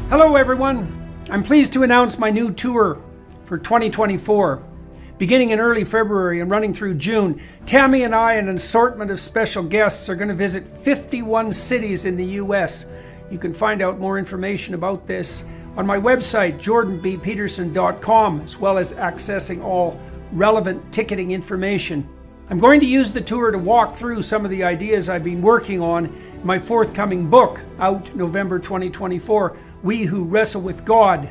Hello everyone, I'm pleased to announce my new tour for 2024. Beginning in early February and running through June, Tammy and I and an assortment of special guests are going to visit 51 cities in the US. You can find out more information about this on my website, jordanbpeterson.com, as well as accessing all relevant ticketing information. I'm going to use the tour to walk through some of the ideas I've been working on in my forthcoming book, out November 2024, We Who Wrestle with God.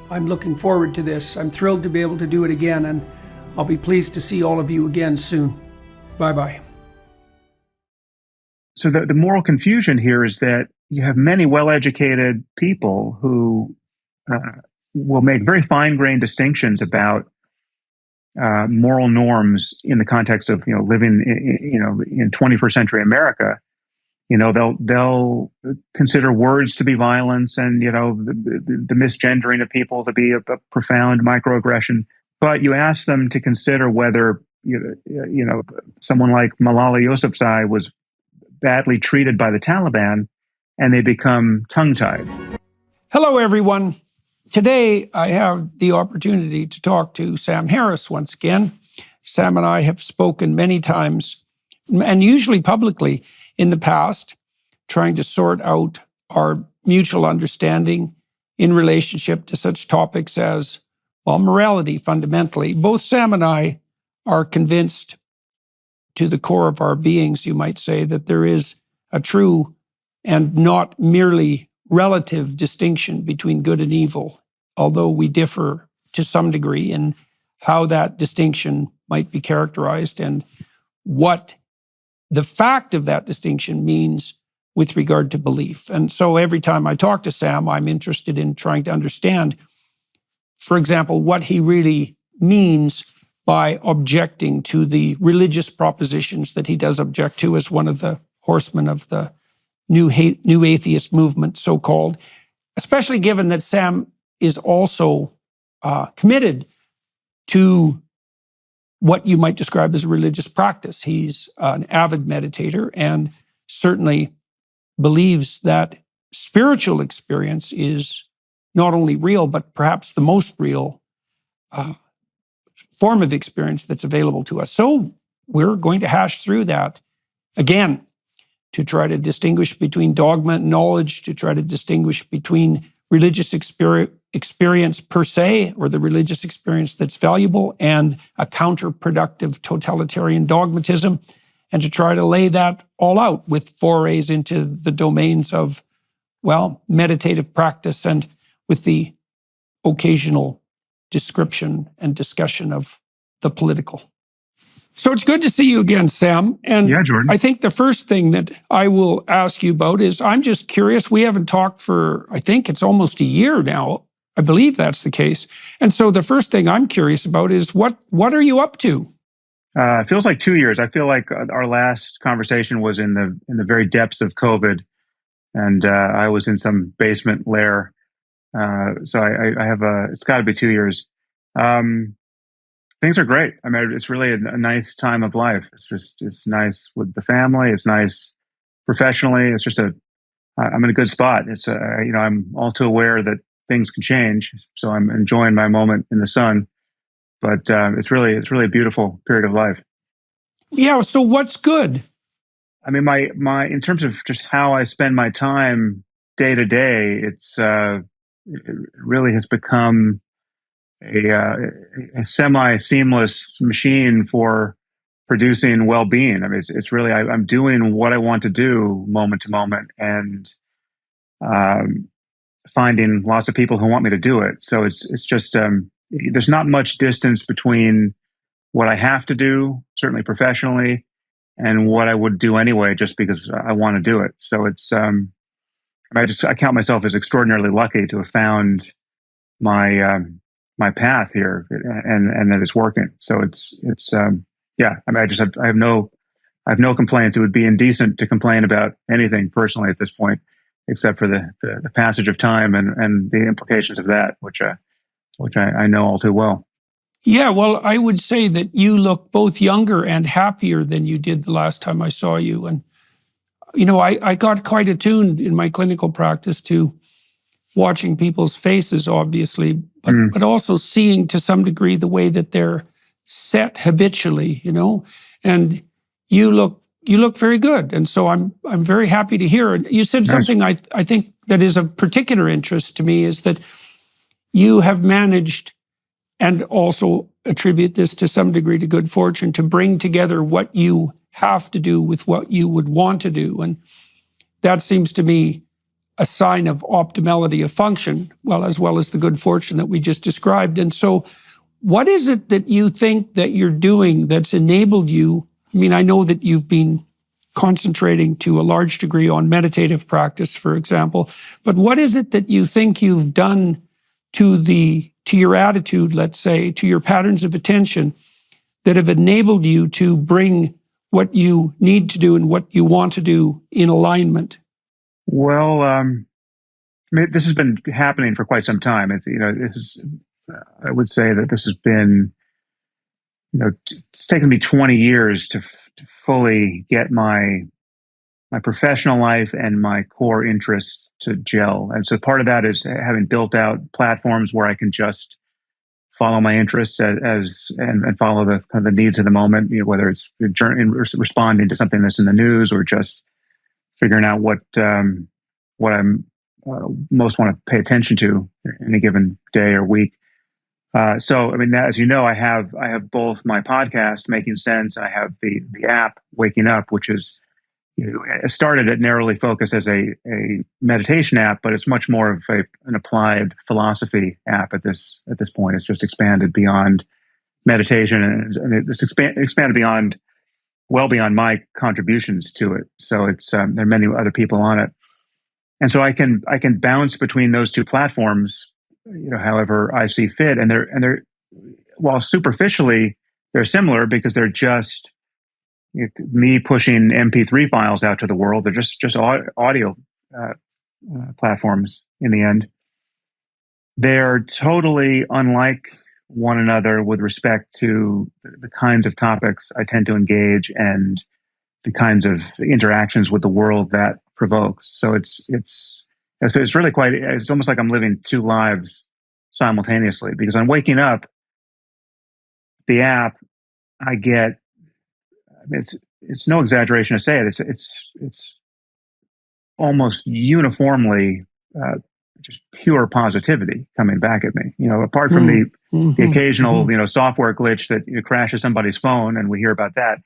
I'm looking forward to this. I'm thrilled to be able to do it again, and I'll be pleased to see all of you again soon. Bye-bye. So the moral confusion here is that you have many well-educated people who will make very fine-grained distinctions about moral norms in the context of living in 21st century America. They'll consider words to be violence, and the misgendering of people to be a profound microaggression. But you ask them to consider whether someone like Malala Yousafzai was badly treated by the Taliban, and they become tongue-tied. Hello, everyone. Today, I have the opportunity to talk to Sam Harris once again. Sam and I have spoken many times, and usually publicly in the past, trying to sort out our mutual understanding in relationship to such topics as, well, morality, fundamentally. Both Sam and I are convinced to the core of our beings, you might say, that there is a true and not merely relative distinction between good and evil, although we differ to some degree in how that distinction might be characterized and what the fact of that distinction means with regard to belief. And so every time I talk to Sam, I'm interested in trying to understand, for example, what he really means by objecting to the religious propositions that he does object to as one of the horsemen of the new atheist movement, so-called, especially given that Sam is also committed to what you might describe as a religious practice. He's an avid meditator and certainly believes that spiritual experience is not only real, but perhaps the most real form of experience that's available to us. So we're going to hash through that again to try to distinguish between dogma and knowledge, to try to distinguish between religious experience per se, or the religious experience that's valuable, and a counterproductive totalitarian dogmatism, and to try to lay that all out with forays into the domains of, well, meditative practice and with the occasional description and discussion of the political. So it's good to see you again, Sam. And yeah, Jordan. I think the first thing that I will ask you about is, I'm just curious, we haven't talked for, I think it's almost a year now. I believe that's the case. And so the first thing I'm curious about is, what are you up to? It feels like 2 years. I feel like our last conversation was in the very depths of COVID, and I was in some basement lair. So I have it's got to be 2 years. Things are great. I mean, it's really a nice time of life. It's nice with the family. It's nice professionally. It's just I'm in a good spot. It's I'm all too aware that things can change, so I'm enjoying my moment in the sun. But it's really a beautiful period of life. Yeah. So what's good? I mean, my in terms of just how I spend my time day to day, it really has become a semi-seamless machine for producing well-being. I mean, it's really I'm doing what I want to do moment to moment, and finding lots of people who want me to do it. So it's just there's not much distance between what I have to do, certainly professionally, and what I would do anyway, just because I want to do it. So it's I count myself as extraordinarily lucky to have found my path here, and that it's working. So it's yeah. I mean, I have no complaints. It would be indecent to complain about anything personally at this point, except for the passage of time and the implications of that, which I know all too well. Yeah, well, I would say that you look both younger and happier than you did the last time I saw you. And, I got quite attuned in my clinical practice to watching people's faces, obviously, but also seeing to some degree the way that they're set habitually, and you look very good. And so I'm very happy to hear it. You said Nice. something I think that is of particular interest to me, is that you have managed, and also attribute this to some degree to good fortune, to bring together what you have to do with what you would want to do. And that seems to me a sign of optimality of function, as well as the good fortune that we just described. And so what is it that you think that you're doing that's enabled you? I mean, I know that you've been concentrating to a large degree on meditative practice, for example, but what is it that you think you've done to your attitude, let's say, to your patterns of attention, that have enabled you to bring what you need to do and what you want to do in alignment? Well, this has been happening for quite some time. I would say that this has been, it's taken me 20 years to fully get my professional life and my core interests to gel. And so part of that is having built out platforms where I can just follow my interests and follow the kind of the needs of the moment, whether it's responding to something that's in the news or just figuring out what I'm most want to pay attention to in a given day or week. So, I mean, as you know, I have both my podcast, Making Sense, and I have the app, Waking Up, which is, it started at narrowly focused as a meditation app, but it's much more of an applied philosophy app at this point. It's just expanded beyond meditation, and it's expanded well beyond my contributions to it. So there are many other people on it, and so I can bounce between those two platforms, however I see fit. And they're while superficially they're similar because they're just me pushing MP3 files out to the world. They're just audio platforms in the end. They're totally unlike one another with respect to the kinds of topics I tend to engage and the kinds of interactions with the world that provokes. So it's really it's almost like I'm living two lives simultaneously, because I'm waking up, the app, I get, it's no exaggeration to say it. It's almost uniformly just pure positivity coming back at me. Apart from the occasional software glitch that crashes somebody's phone, and we hear about that.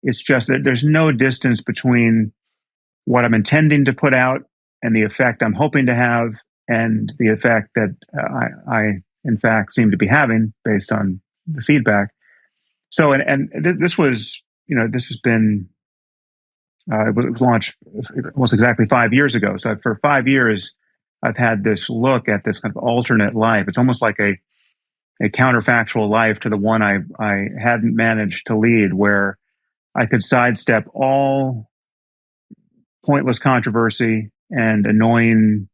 It's just that there's no distance between what I'm intending to put out and the effect I'm hoping to have, and the effect that I in fact seem to be having based on the feedback. So, this was, this has been, it was launched almost exactly 5 years ago. So for 5 years, I've had this look at this kind of alternate life. It's almost like a counterfactual life to the one I hadn't managed to lead, where I could sidestep all pointless controversy and annoying,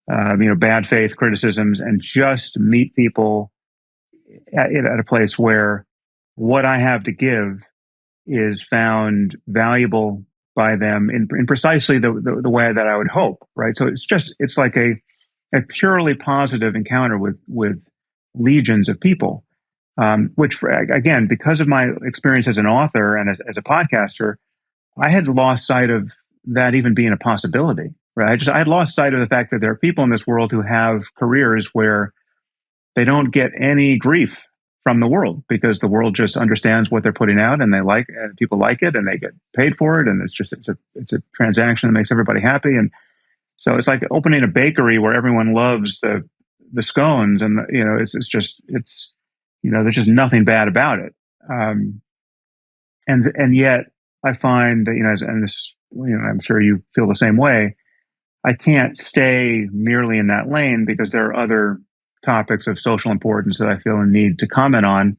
bad faith criticisms, and just meet people at a place where what I have to give is found valuable by them in precisely the way that I would hope, right? So it's like a purely positive encounter with legions of people, which, again, because of my experience as an author and as a podcaster, I had lost sight of that even being a possibility, right? I had lost sight of the fact that there are people in this world who have careers where they don't get any grief from the world, because the world just understands what they're putting out, and and people like it, and they get paid for it, and it's a transaction that makes everybody happy. And so it's like opening a bakery where everyone loves the scones, and there's just nothing bad about it. And yet I find that, and this, I'm sure you feel the same way. I can't stay merely in that lane, because there are other topics of social importance that I feel a need to comment on.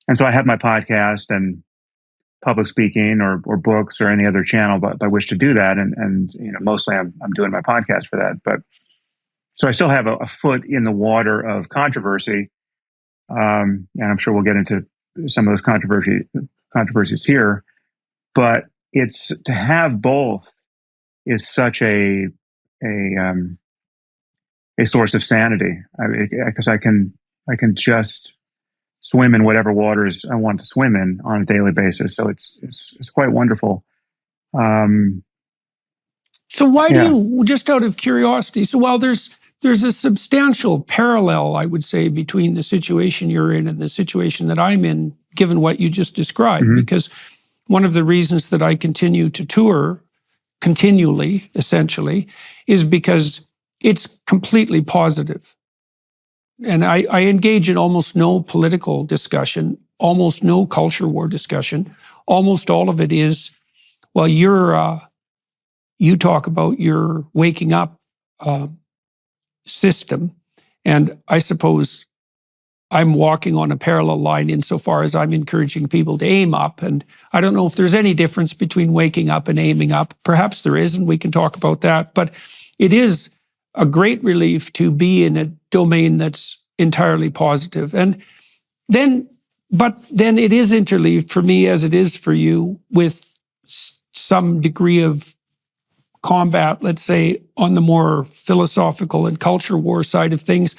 And so I have my podcast and public speaking or books or any other channel by which to do that. And mostly I'm doing my podcast for that. But so I still have a foot in the water of controversy. And I'm sure we'll get into some of those controversies here. But it's to have both is such a a source of sanity, because I can just swim in whatever waters I want to swim in on a daily basis. So it's quite wonderful. So why do Yeah. you, just out of curiosity, so while there's a substantial parallel, I would say, between the situation you're in and the situation that I'm in, given what you just described, because one of the reasons that I continue to tour continually, essentially, is because it's completely positive. And I engage in almost no political discussion, almost no culture war discussion. Almost all of it is, well, you talk about your waking up system, and I suppose I'm walking on a parallel line insofar as I'm encouraging people to aim up. And I don't know if there's any difference between waking up and aiming up. Perhaps there is, and we can talk about that. But it is a great relief to be in a domain that's entirely positive. And then, but then it is interleaved for me, as it is for you, with some degree of combat, let's say, on the more philosophical and culture war side of things.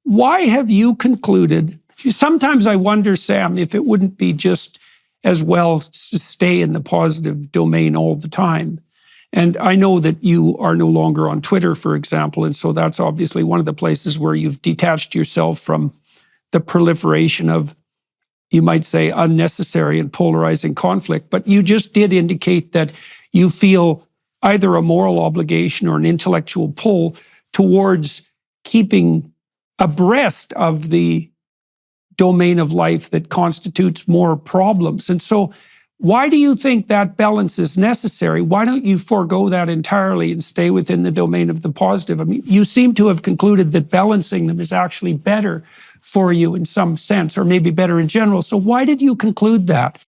Why have you concluded? Sometimes I wonder, Sam, if it wouldn't be just as well to stay in the positive domain all the time. And I know that you are no longer on Twitter, for example, and so that's obviously one of the places where you've detached yourself from the proliferation of, you might say, unnecessary and polarizing conflict. But you just did indicate that you feel either a moral obligation or an intellectual pull towards keeping abreast of the domain of life that constitutes more problems. And so why do you think that balance is necessary? Why don't you forego that entirely and stay within the domain of the positive? I mean, you seem to have concluded that balancing them is actually better for you in some sense, or maybe better in general. So why did you conclude that?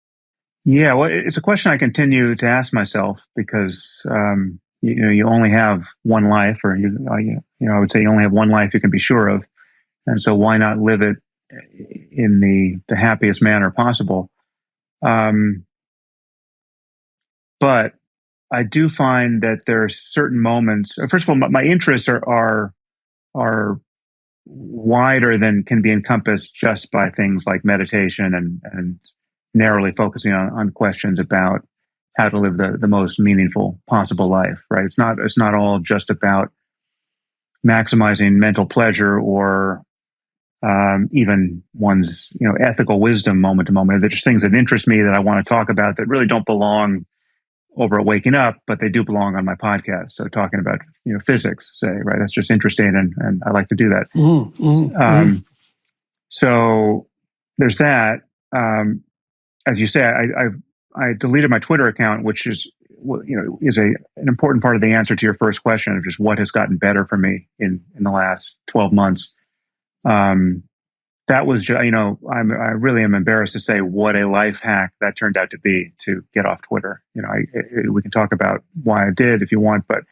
Yeah, well, it's a question I continue to ask myself because you only have one life, or I would say you only have one life you can be sure of, and so why not live it in the happiest manner possible? But I do find that there are certain moments. First of all, my interests are wider than can be encompassed just by things like meditation and narrowly focusing on questions about how to live the most meaningful possible life, right? It's not all just about maximizing mental pleasure or even one's ethical wisdom moment to moment. They're just things that interest me that I want to talk about that really don't belong over at Waking Up, but they do belong on my podcast. So talking about physics, say, right? That's just interesting, and I like to do that. So there's that. As you say, I deleted my Twitter account, which is an important part of the answer to your first question of just what has gotten better for me in the last 12 months. That was just, I really am embarrassed to say what a life hack that turned out to be, to get off Twitter. We can talk about why I did if you want, but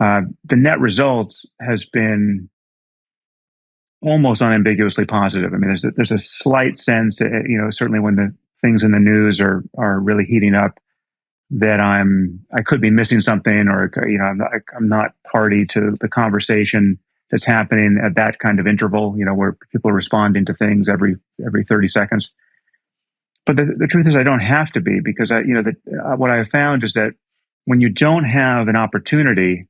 the net result has been almost unambiguously positive. I mean, there's a slight sense, certainly when the things in the news are really heating up, that I could be missing something, or I'm not party to the conversation that's happening at that kind of interval, where people are responding to things every 30 seconds. But the truth is, I don't have to be, because what I have found is that when you don't have an opportunity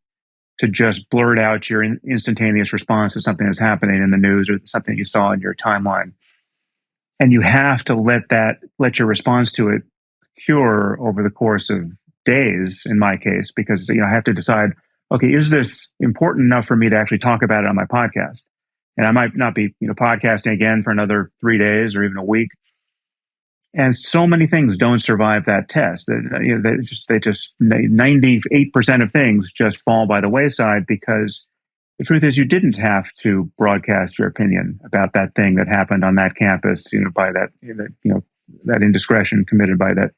to just blurt out your instantaneous response to something that's happening in the news or something you saw in your timeline, and you have to let your response to it cure over the course of days, in my case, because I have to decide, okay, is this important enough for me to actually talk about it on my podcast? And I might not be podcasting again for another 3 days or even a week. And so many things don't survive that test. They just 98% of things just fall by the wayside, because the truth is, you didn't have to broadcast your opinion about that thing that happened on that campus, by that indiscretion committed by that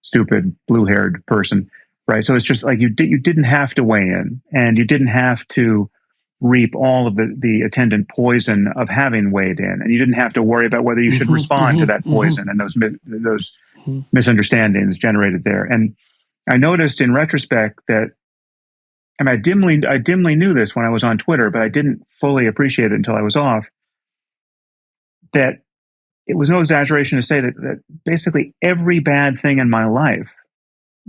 stupid blue-haired person, right? So it's just like you didn't have to weigh in, and you didn't have to reap all of the attendant poison of having weighed in, and you didn't have to worry about whether you should respond to that poison and those misunderstandings generated there. And I noticed in retrospect that and I dimly knew this when I was on Twitter, but I didn't fully appreciate it until I was off, that it was no exaggeration to say that basically every bad thing in my life,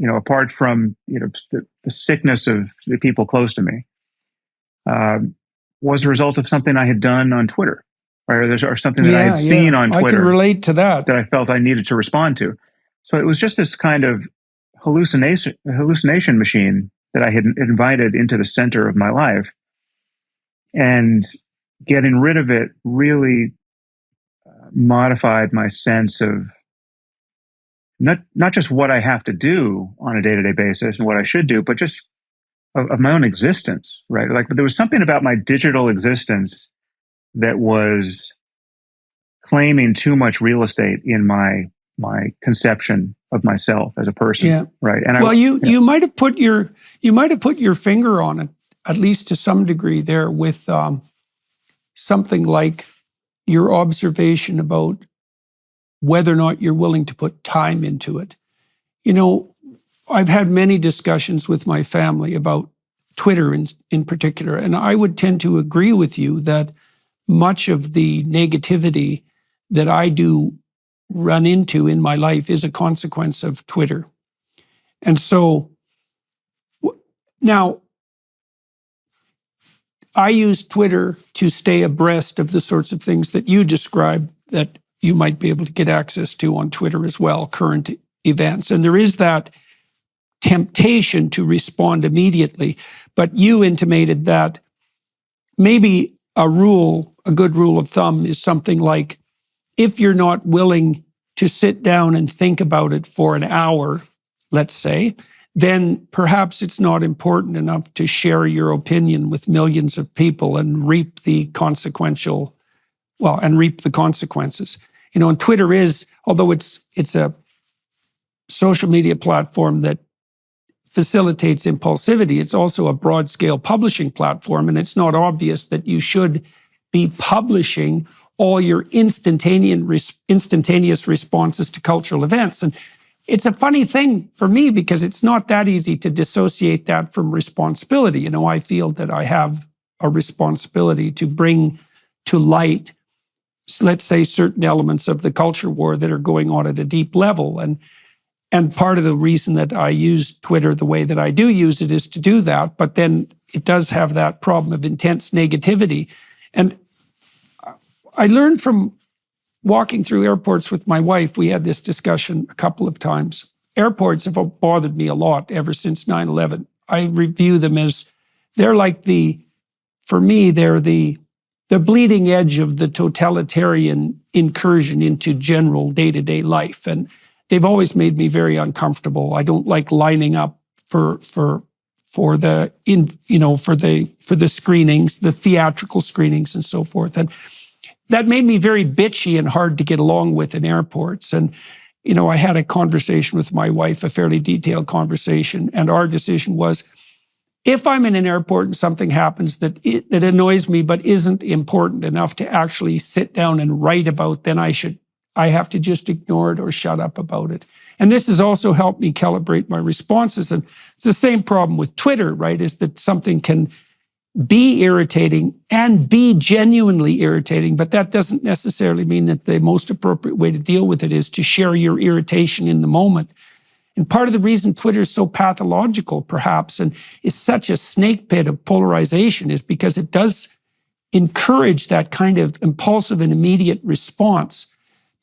apart from, the sickness of the people close to me, um, was a result of something I had done on Twitter, right? Or something that I had Yeah, seen yeah. on I can Twitter relate to that. that I felt I needed to respond to. So it was just this kind of hallucination machine that I had invited into the center of my life, and getting rid of it really modified my sense of not just what I have to do on a day-to-day basis and what I should do, but just of my own existence, right? Like there was something about my digital existence that was claiming too much real estate in my conception of myself as a person, Yeah. right? And Well, you might have put your finger on it, at least to some degree, there with something like your observation about whether or not you're willing to put time into it. You know, I've had many discussions with my family about Twitter in particular, and I would tend to agree with you that much of the negativity that I do run into in my life is a consequence of Twitter. And so now I use Twitter to stay abreast of the sorts of things that you described that you might be able to get access to on Twitter as well, current events. And there is that temptation to respond immediately. But you intimated that maybe a good rule of thumb is something like, if you're not willing to sit down and think about it for an hour, let's say, then perhaps it's not important enough to share your opinion with millions of people and reap the consequences. And Twitter is, although it's a social media platform that facilitates impulsivity, it's also a broad scale publishing platform. And it's not obvious that you should be publishing all your instantaneous responses to cultural events. And it's a funny thing for me because it's not that easy to dissociate that from responsibility. I feel that I have a responsibility to bring to light, let's say, certain elements of the culture war that are going on at a deep level. And part of the reason that I use Twitter the way that I do use it is to do that. But then it does have that problem of intense negativity. And I learned from walking through airports with my wife, we had this discussion a couple of times. Airports have bothered me a lot ever since 9/11. I review them as they're like for me, they're the bleeding edge of the totalitarian incursion into general day-to-day life. And they've always made me very uncomfortable. I don't like lining up for the screenings, the theatrical screenings and so forth. And that made me very bitchy and hard to get along with in airports. And, I had a conversation with my wife, a fairly detailed conversation. And our decision was, if I'm in an airport and something happens that annoys me, but isn't important enough to actually sit down and write about, then I have to just ignore it or shut up about it. And this has also helped me calibrate my responses. And it's the same problem with Twitter, right? Is that something can be irritating and be genuinely irritating, but that doesn't necessarily mean that the most appropriate way to deal with it is to share your irritation in the moment. And part of the reason Twitter is so pathological, perhaps, and is such a snake pit of polarization is because it does encourage that kind of impulsive and immediate response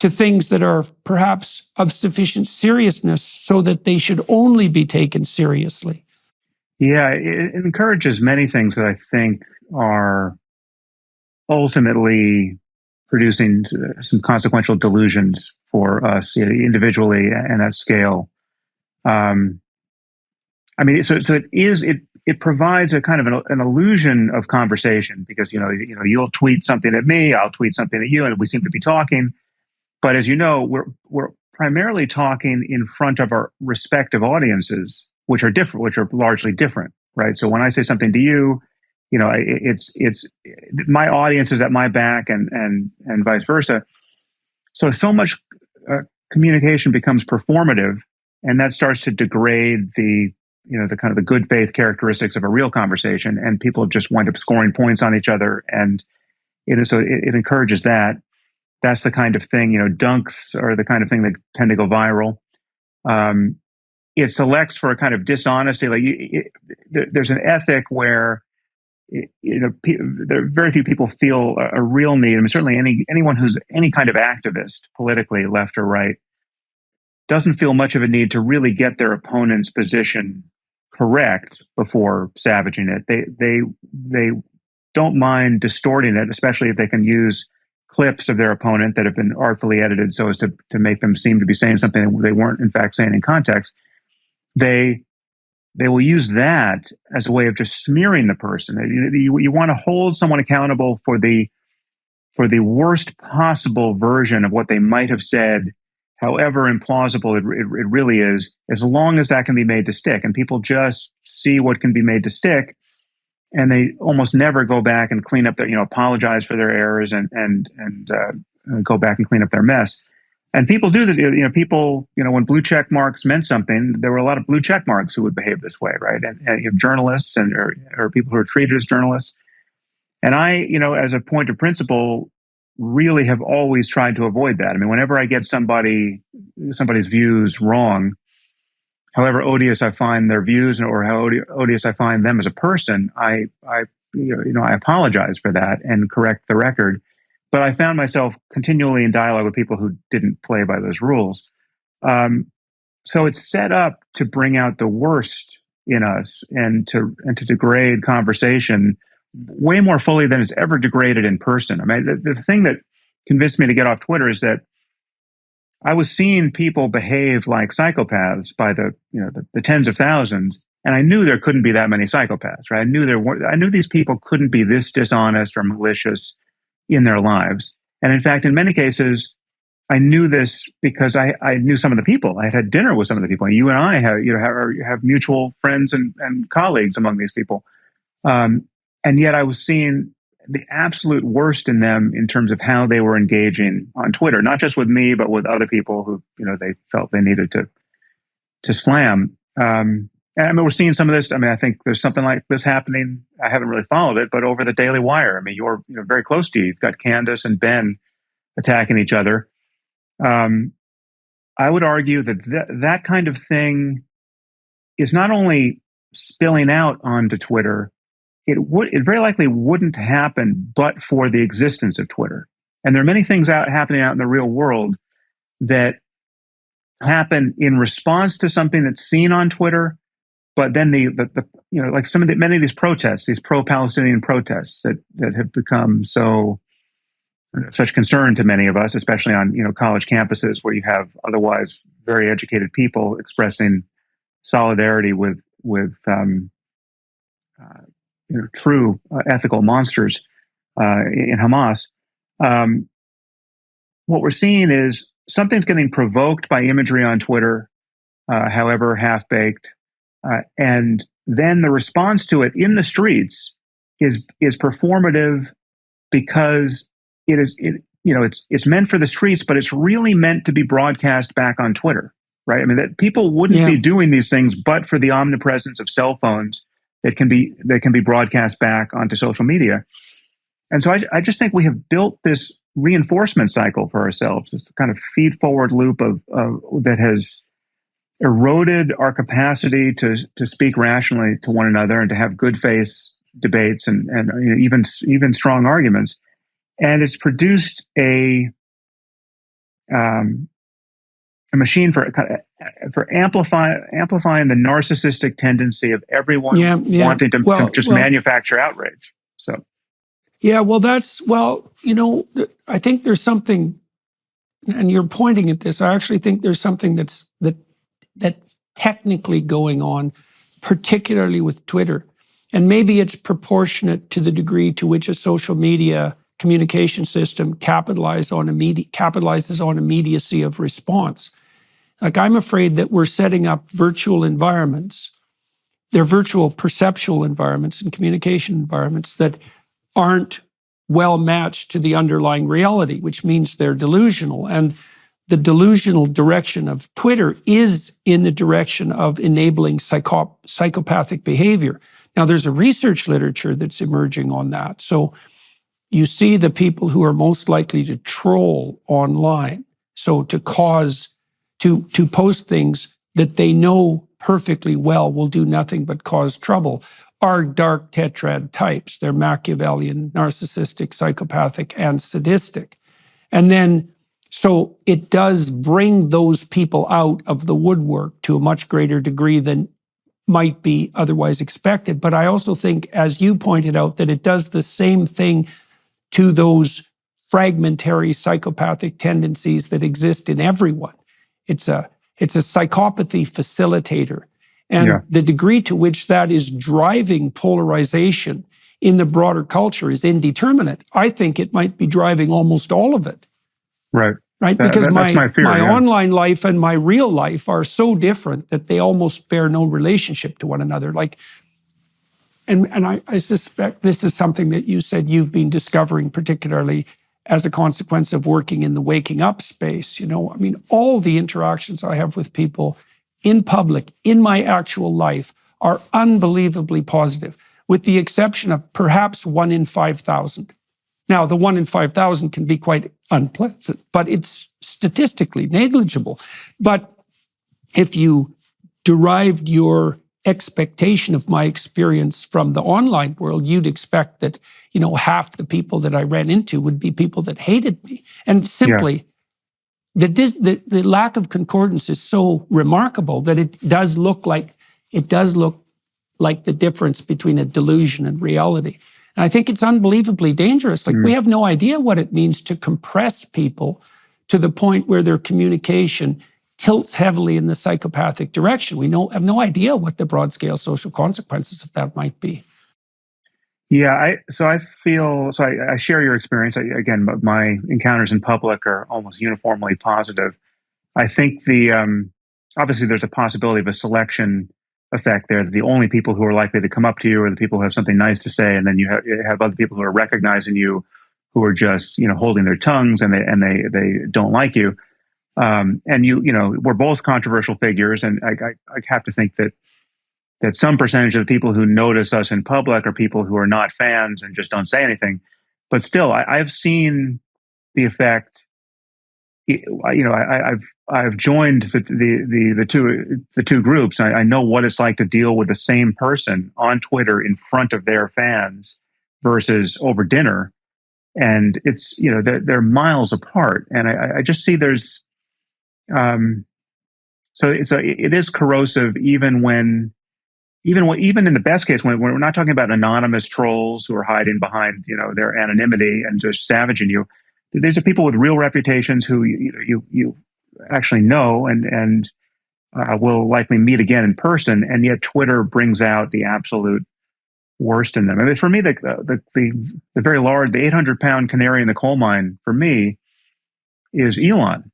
to things that are perhaps of sufficient seriousness so that they should only be taken seriously. Yeah, it encourages many things that I think are ultimately producing some consequential delusions for us, individually and at scale. It provides a kind of an illusion of conversation because you'll tweet something at me, I'll tweet something at you, and we seem to be talking. But as you know, we're primarily talking in front of our respective audiences, which are different, which are largely different, right? So when I say something to you, it's my audience is at my back, and vice versa. So much communication becomes performative, and that starts to degrade the the kind of the good faith characteristics of a real conversation, and people just wind up scoring points on each other, and it encourages that. That's the kind of thing, dunks are the kind of thing that tend to go viral. It selects for a kind of dishonesty. There's an ethic where there are very few people feel a real need. I mean, certainly anyone who's any kind of activist, politically, left or right, doesn't feel much of a need to really get their opponent's position correct before savaging it. They don't mind distorting it, especially if they can use clips of their opponent that have been artfully edited so as to make them seem to be saying something they weren't in fact saying in context. They will use that as a way of just smearing the person. You want to hold someone accountable for the worst possible version of what they might have said, however implausible it really is, as long as that can be made to stick. And people just see what can be made to stick, and they almost never go back and clean up their, apologize for their errors and go back and clean up their mess. And people do this. People, when blue check marks meant something, there were a lot of blue check marks who would behave this way, right? And you have journalists or people who are treated as journalists. And I, as a point of principle, really have always tried to avoid that. I mean, whenever I get somebody's views wrong, however odious I find their views or how odious I find them as a person, I apologize for that and correct the record. But I found myself continually in dialogue with people who didn't play by those rules. So it's set up to bring out the worst in us and to degrade conversation way more fully than it's ever degraded in person. I mean, the thing that convinced me to get off Twitter is that I was seeing people behave like psychopaths by the tens of thousands, and I knew there couldn't be that many psychopaths, right? I knew these people couldn't be this dishonest or malicious in their lives. And in fact, in many cases, I knew this because I knew some of the people. I had dinner with some of the people. You and I have mutual friends and colleagues among these people. And yet I was seeing the absolute worst in them in terms of how they were engaging on Twitter, not just with me, but with other people who, they felt they needed to slam. And I mean, we're seeing some of this. I mean, I think there's something like this happening. I haven't really followed it, but over the Daily Wire. I mean, you're very close to you. You've got Candace and Ben attacking each other. I would argue that kind of thing is not only spilling out onto Twitter, it very likely wouldn't happen but for the existence of Twitter. And there are many things happening out in the real world that happen in response to something that's seen on Twitter. But then like many of these protests, these pro-Palestinian protests that have become such concern to many of us, especially on college campuses where you have otherwise very educated people expressing solidarity with true ethical monsters in Hamas. What we're seeing is something's getting provoked by imagery on Twitter, however half-baked. And then the response to it in the streets is performative because it's meant for the streets, but it's really meant to be broadcast back on Twitter, right? I mean, that people wouldn't be doing these things but for the omnipresence of cell phones that can be broadcast back onto social media. And so I just think we have built this reinforcement cycle for ourselves, this kind of feed forward loop of that has eroded our capacity to speak rationally to one another and to have good faith debates and even strong arguments. And it's produced a machine for amplifying the narcissistic tendency of everyone wanting to just manufacture outrage. So, I think there's something, and you're pointing at this. I actually think there's something that's technically going on, particularly with Twitter, and maybe it's proportionate to the degree to which a social media communication system capitalizes on immediacy of response. Like, I'm afraid that we're setting up virtual environments. They're virtual perceptual environments and communication environments that aren't well matched to the underlying reality, which means they're delusional. And the delusional direction of Twitter is in the direction of enabling psychopathic behavior. Now, there's a research literature that's emerging on that. So you see the people who are most likely to troll online, so to post things that they know perfectly well will do nothing but cause trouble, are dark tetrad types. They're Machiavellian, narcissistic, psychopathic, and sadistic. And then, so it does bring those people out of the woodwork to a much greater degree than might be otherwise expected. But I also think, as you pointed out, that it does the same thing to those fragmentary psychopathic tendencies that exist in everyone. It's a psychopathy facilitator. And the degree to which that is driving polarization in the broader culture is indeterminate. I think it might be driving almost all of it. Right. Because my fear, online life and my real life are so different that they almost bear no relationship to one another. And I suspect this is something that you said you've been discovering, particularly as a consequence of working in the waking up space. All the interactions I have with people in public, in my actual life, are unbelievably positive, with the exception of perhaps 1 in 5,000. Now, the 1 in 5,000 can be quite unpleasant, but it's statistically negligible. But if you derived your expectation of my experience from the online world, you'd expect that, half the people that I ran into would be people that hated me. And simply, the lack of concordance is so remarkable that it does look like the difference between a delusion and reality. And I think it's unbelievably dangerous. We have no idea what it means to compress people to the point where their communication tilts heavily in the psychopathic direction. We have no idea what the broad-scale social consequences of that might be. Yeah, I share your experience. Again, my encounters in public are almost uniformly positive. I think obviously there's a possibility of a selection effect there, that the only people who are likely to come up to you are the people who have something nice to say, and then you have other people who are recognizing you, who are just holding their tongues, and they don't like you. And we're both controversial figures, and I have to think that some percentage of the people who notice us in public are people who are not fans and just don't say anything. But still, I've seen the effect. I've joined the two groups. I know what it's like to deal with the same person on Twitter in front of their fans versus over dinner, and it's they're miles apart. And I just see there's so it is corrosive, even in the best case, when we're not talking about anonymous trolls who are hiding behind their anonymity and just savaging you. These are people with real reputations who you actually know and will likely meet again in person, and yet Twitter brings out the absolute worst in them. I mean, for me, the very large, the 800-pound canary in the coal mine for me is Elon.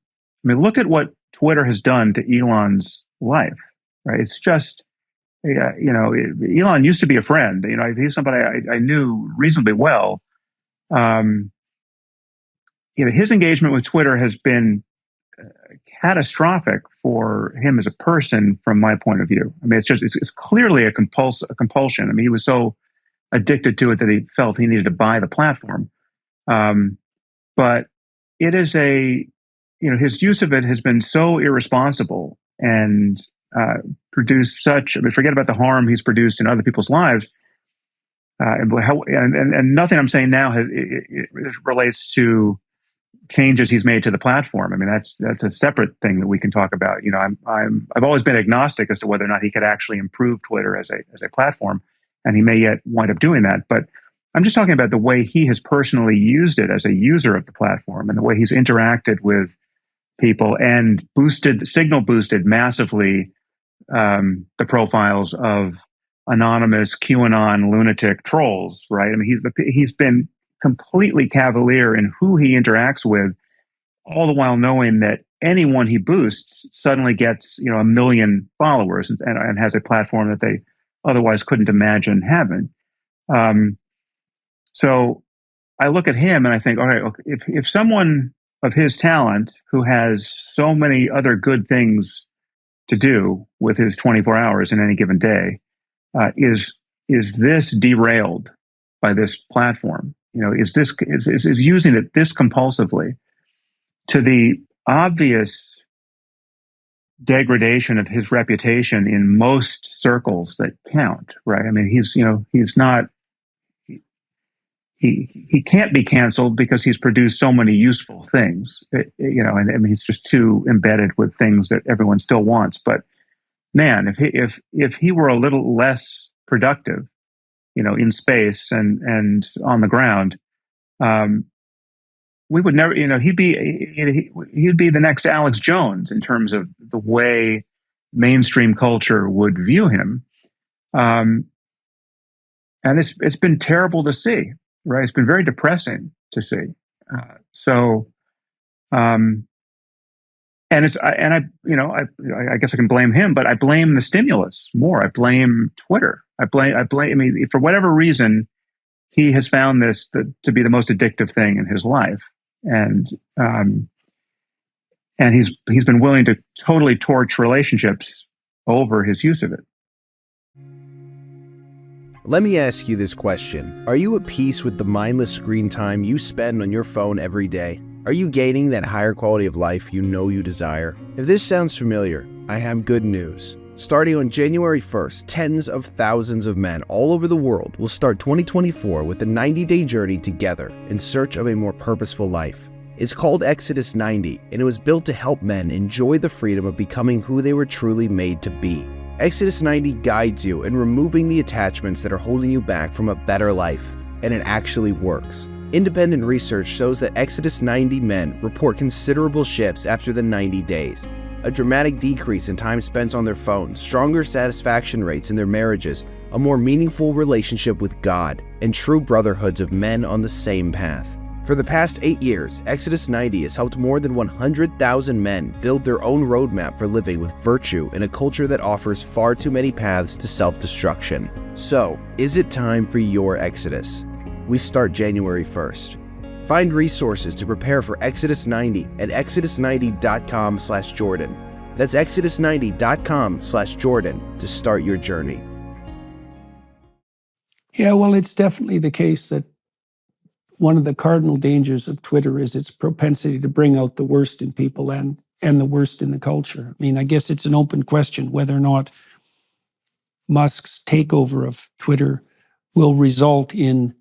I mean, look at what Twitter has done to Elon's life. Right? It's just, Elon used to be a friend. He's somebody I knew reasonably well. His engagement with Twitter has been catastrophic for him as a person, from my point of view. I mean, it's clearly a compulsion. I mean, he was so addicted to it that he felt he needed to buy the platform. But it is his use of it has been so irresponsible and produced such. I mean, forget about the harm he's produced in other people's lives. And nothing I'm saying now it relates to changes he's made to the platform. I mean, that's a separate thing that we can talk about. I've always been agnostic as to whether or not he could actually improve Twitter as a platform, and he may yet wind up doing that. But I'm just talking about the way he has personally used it as a user of the platform, and the way he's interacted with people and signal boosted massively the profiles of anonymous QAnon lunatic trolls. Right? I mean, he's been completely cavalier in who he interacts with, all the while knowing that anyone he boosts suddenly gets 1 million followers and has a platform that they otherwise couldn't imagine having. So I look at him and I think, all right, if someone of his talent, who has so many other good things to do with his 24 hours in any given day, is this derailed by this platform? Is using it this compulsively to the obvious degradation of his reputation in most circles that count, right? I mean, he's not, he can't be canceled because he's produced so many useful things, and I mean, he's just too embedded with things that everyone still wants. But man, if he were a little less productive, in space and on the ground, we would never, he'd be the next Alex Jones in terms of the way mainstream culture would view him. And it's been terrible to see, right? It's been very depressing to see. And I guess I can blame him, but I blame the stimulus more. I blame Twitter. I mean, for whatever reason, he has found this to be the most addictive thing in his life. And he's been willing to totally torch relationships over his use of it. Let me ask you this question. Are you at peace with the mindless screen time you spend on your phone every day? Are you gaining that higher quality of life you desire? If this sounds familiar, I have good news. Starting on January 1st, tens of thousands of men all over the world will start 2024 with a 90-day journey together in search of a more purposeful life. It's called Exodus 90, and it was built to help men enjoy the freedom of becoming who they were truly made to be. Exodus 90 guides you in removing the attachments that are holding you back from a better life, and it actually works. Independent research shows that Exodus 90 men report considerable shifts after the 90 days. A dramatic decrease in time spent on their phones, stronger satisfaction rates in their marriages, a more meaningful relationship with God, and true brotherhoods of men on the same path. For the past 8 years, Exodus 90 has helped more than 100,000 men build their own roadmap for living with virtue in a culture that offers far too many paths to self-destruction. So, is it time for your Exodus? We start January 1st. Find resources to prepare for Exodus 90 at exodus90.com/Jordan. That's exodus90.com/Jordan to start your journey. Yeah, well, it's definitely the case that one of the cardinal dangers of Twitter is its propensity to bring out the worst in people and the worst in the culture. I mean, I guess it's an open question whether or not Musk's takeover of Twitter will result in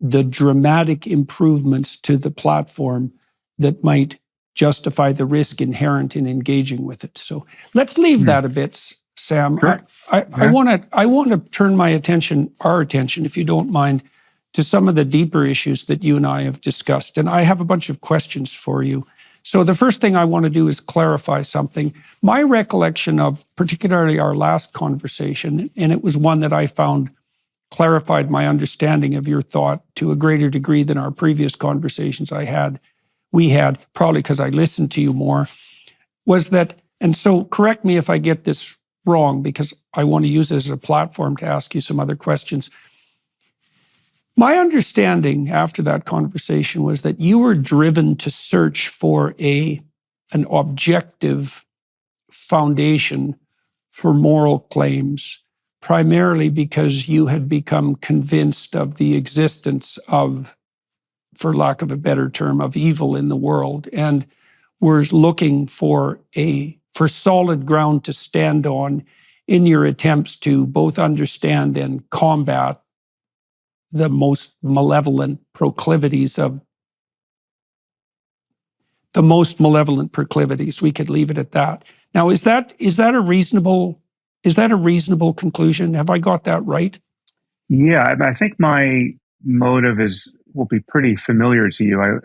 the dramatic improvements to the platform that might justify the risk inherent in engaging with it. So let's leave that a bit, Sam. Sure. I want to turn our attention, if you don't mind, to some of the deeper issues that you and I have discussed. And I have a bunch of questions for you. So the first thing I want to do is clarify something. My recollection of particularly our last conversation, and it was one that I found clarified my understanding of your thought to a greater degree than our previous conversations we had, probably because I listened to you more, was that, and so correct me if I get this wrong, because I want to use this as a platform to ask you some other questions. My understanding after that conversation was that you were driven to search for an objective foundation for moral claims, primarily because you had become convinced of the existence of, for lack of a better term, of evil in the world, and were looking for solid ground to stand on in your attempts to both understand and combat the most malevolent proclivities. We could leave it at that. Now, is that a reasonable conclusion? Have I got that right? Yeah, I think my motive will be pretty familiar to you.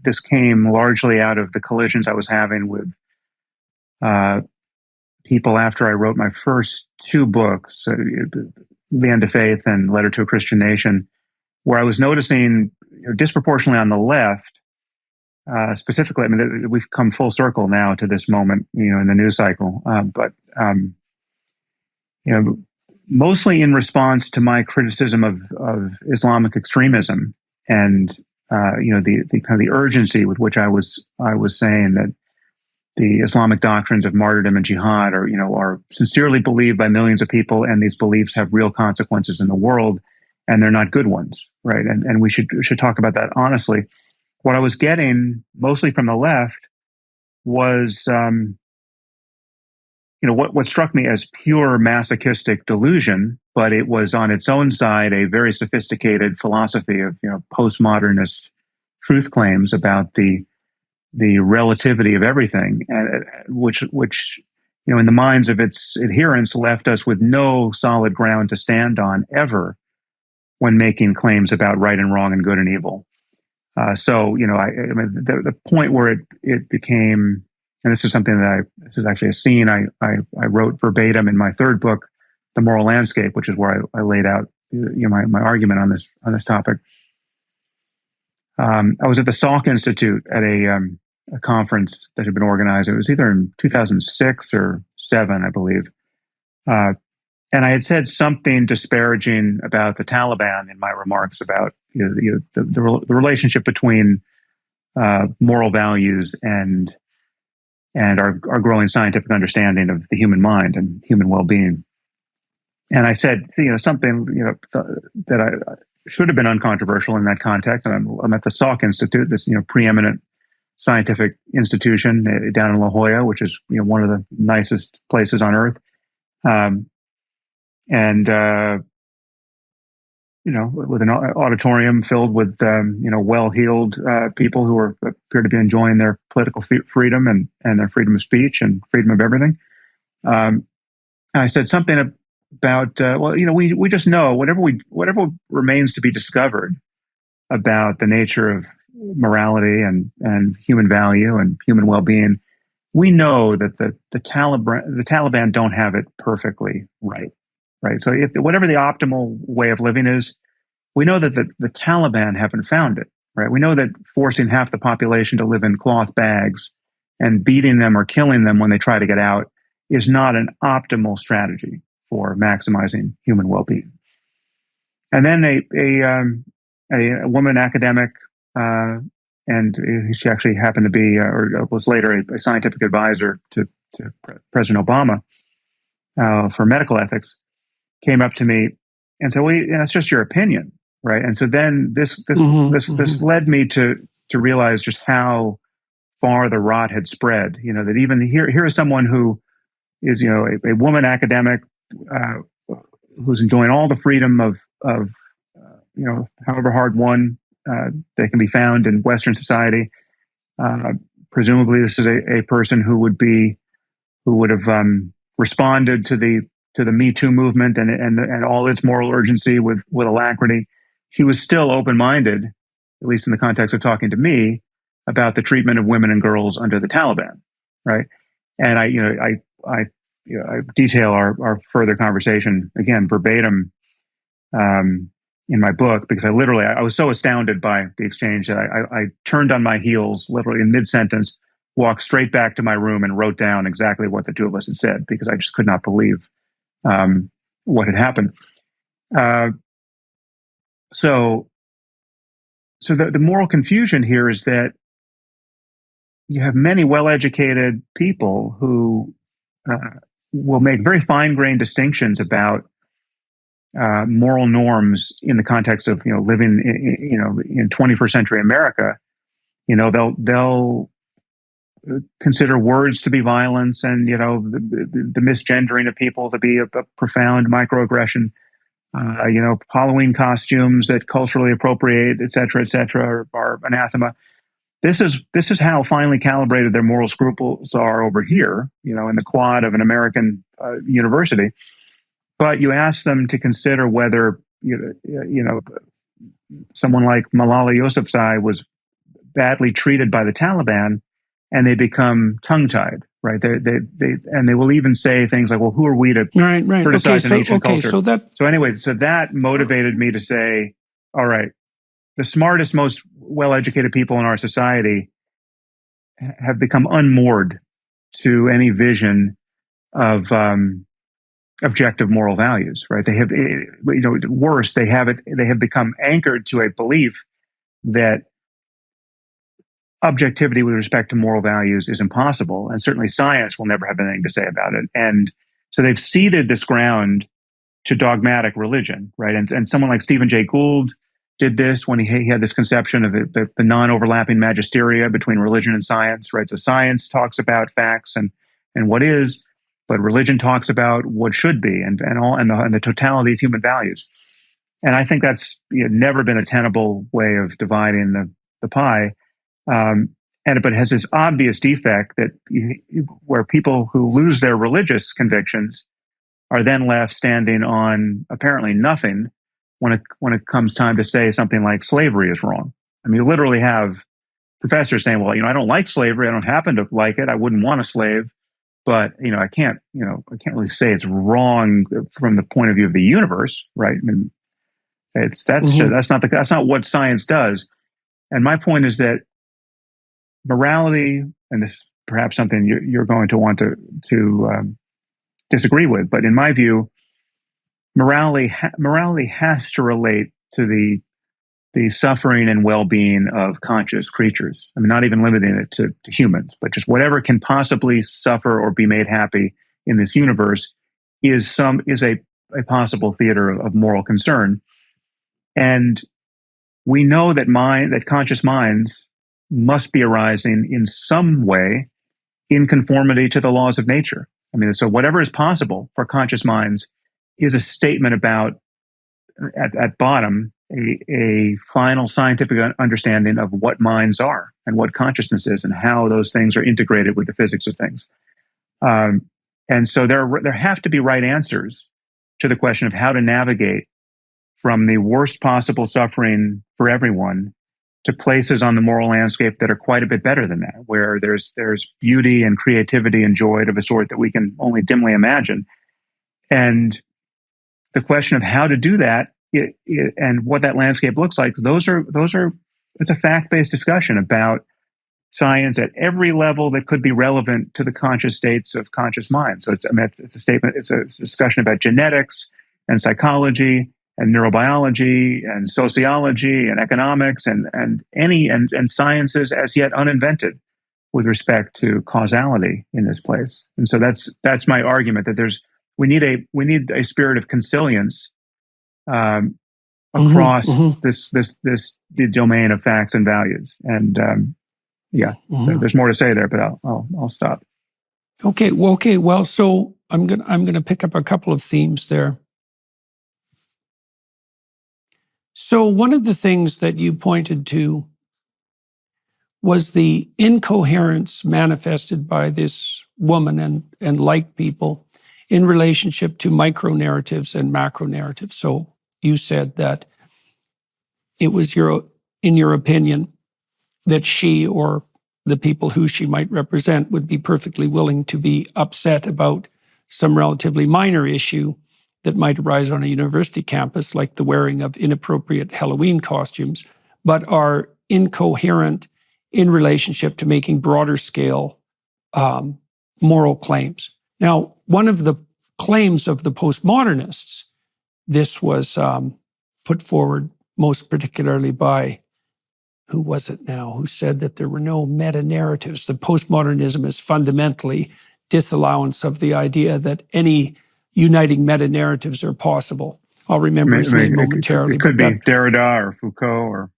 This came largely out of the collisions I was having with people after I wrote my first two books, The End of Faith and Letter to a Christian Nation, where I was noticing disproportionately on the left, specifically, I mean, we've come full circle now to this moment, in the news cycle, but mostly in response to my criticism of Islamic extremism and the kind of the urgency with which I was saying that the Islamic doctrines of martyrdom and jihad are sincerely believed by millions of people, and these beliefs have real consequences in the world, and they're not good ones, right? And we should talk about that honestly. What I was getting mostly from the left was, what struck me as pure masochistic delusion, but it was on its own side a very sophisticated philosophy of postmodernist truth claims about the relativity of everything, and which in the minds of its adherents left us with no solid ground to stand on ever when making claims about right and wrong and good and evil. So the point where it became, and this is something this is actually a scene I wrote verbatim in my third book, The Moral Landscape, which is where I laid out my argument on this topic. I was at the Salk Institute at a conference that had been organized. It was either in 2006 or 2007, I believe. And I had said something disparaging about the Taliban in my remarks about the relationship between moral values and our growing scientific understanding of the human mind and human well-being. And I said, something that I should have been uncontroversial in that context. And I'm at the Salk Institute, this preeminent scientific institution down in La Jolla, which is one of the nicest places on earth. With an auditorium filled with well-heeled people who appear to be enjoying their political freedom and their freedom of speech and freedom of everything. And I said something about we just know whatever remains to be discovered about the nature of morality and human value and human well-being. We know that the Taliban don't have it perfectly right. So whatever the optimal way of living is, we know that the Taliban haven't found it, right? We know that forcing half the population to live in cloth bags and beating them or killing them when they try to get out is not an optimal strategy for maximizing human well-being. And then a woman academic, and she actually happened to be, or was later a scientific advisor to President Obama for medical ethics, came up to me and said, "Well, that's just your opinion, right?" And so then this led me to realize just how far the rot had spread. That even here is someone who is a woman academic who's enjoying all the freedom of however hard won that can be found in Western society. Presumably, this is a person who would have responded to the Me Too movement and all its moral urgency with alacrity. She was still open-minded, at least in the context of talking to me, about the treatment of women and girls under the Taliban, right? And I detail our further conversation again verbatim in my book, because I was so astounded by the exchange that I turned on my heels literally in mid-sentence, walked straight back to my room and wrote down exactly what the two of us had said, because I just could not believe what had happened. So the moral confusion here is that you have many well-educated people who will make very fine-grained distinctions about moral norms in the context of living in 21st century America. They'll consider words to be violence, and the misgendering of people to be a profound microaggression. Halloween costumes that culturally appropriate, et cetera, are anathema. This is how finely calibrated their moral scruples are over here, in the quad of an American university. But you ask them to consider whether someone like Malala Yousafzai was badly treated by the Taliban, and they become tongue-tied, right? They will even say things like, "Well, who are we to criticize an ancient culture?" So that motivated me to say, "All right, the smartest, most well-educated people in our society have become unmoored to any vision of objective moral values, right? They have, worse, they have become anchored to a belief that objectivity with respect to moral values is impossible, and certainly science will never have anything to say about it. And so they've ceded this ground to dogmatic religion, right? And someone like Stephen Jay Gould did this when he had this conception of the non-overlapping magisteria between religion and science, right? So science talks about facts and what is, but religion talks about what should be and the totality of human values. And I think that's never been a tenable way of dividing the pie. But it has this obvious defect that where people who lose their religious convictions are then left standing on apparently nothing when it comes time to say something like slavery is wrong. I mean, you literally have professors saying, well, I don't like slavery. I don't happen to like it. I wouldn't want a slave, but I can't really say it's wrong from the point of view of the universe, right? I mean, that's not what science does. And my point is that morality, and this is perhaps something you're going to want to disagree with, but in my view, morality has to relate to the suffering and well-being of conscious creatures. I mean, not even limiting it to humans, but just whatever can possibly suffer or be made happy in this universe is a possible theater of moral concern. And we know that conscious minds must be arising in some way in conformity to the laws of nature. I mean, so whatever is possible for conscious minds is a statement about, at bottom, a final scientific understanding of what minds are and what consciousness is and how those things are integrated with the physics of things. And so there have to be right answers to the question of how to navigate from the worst possible suffering for everyone to places on the moral landscape that are quite a bit better than that, where there's beauty and creativity and joy of a sort that we can only dimly imagine. And the question of how to do that and what that landscape looks like, it's a fact-based discussion about science at every level that could be relevant to the conscious states of conscious minds. So it's a discussion about genetics and psychology and neurobiology and sociology and economics and sciences as yet uninvented with respect to causality in this place. And so that's my argument, that we need a spirit of consilience across the domain of facts and values. And so there's more to say there, but I'll stop. Okay. Well, so I'm gonna pick up a couple of themes there. So one of the things that you pointed to was the incoherence manifested by this woman and like people in relationship to micro narratives and macro narratives. So you said that it was in your opinion, that she or the people who she might represent would be perfectly willing to be upset about some relatively minor issue that might arise on a university campus, like the wearing of inappropriate Halloween costumes, but are incoherent in relationship to making broader scale moral claims. Now, one of the claims of the postmodernists, this was put forward most particularly by, who was it now, who said that there were no meta-narratives. The postmodernism is fundamentally disallowance of the idea that any uniting meta-narratives are possible. I'll remember his name momentarily. It could be Derrida or Foucault or...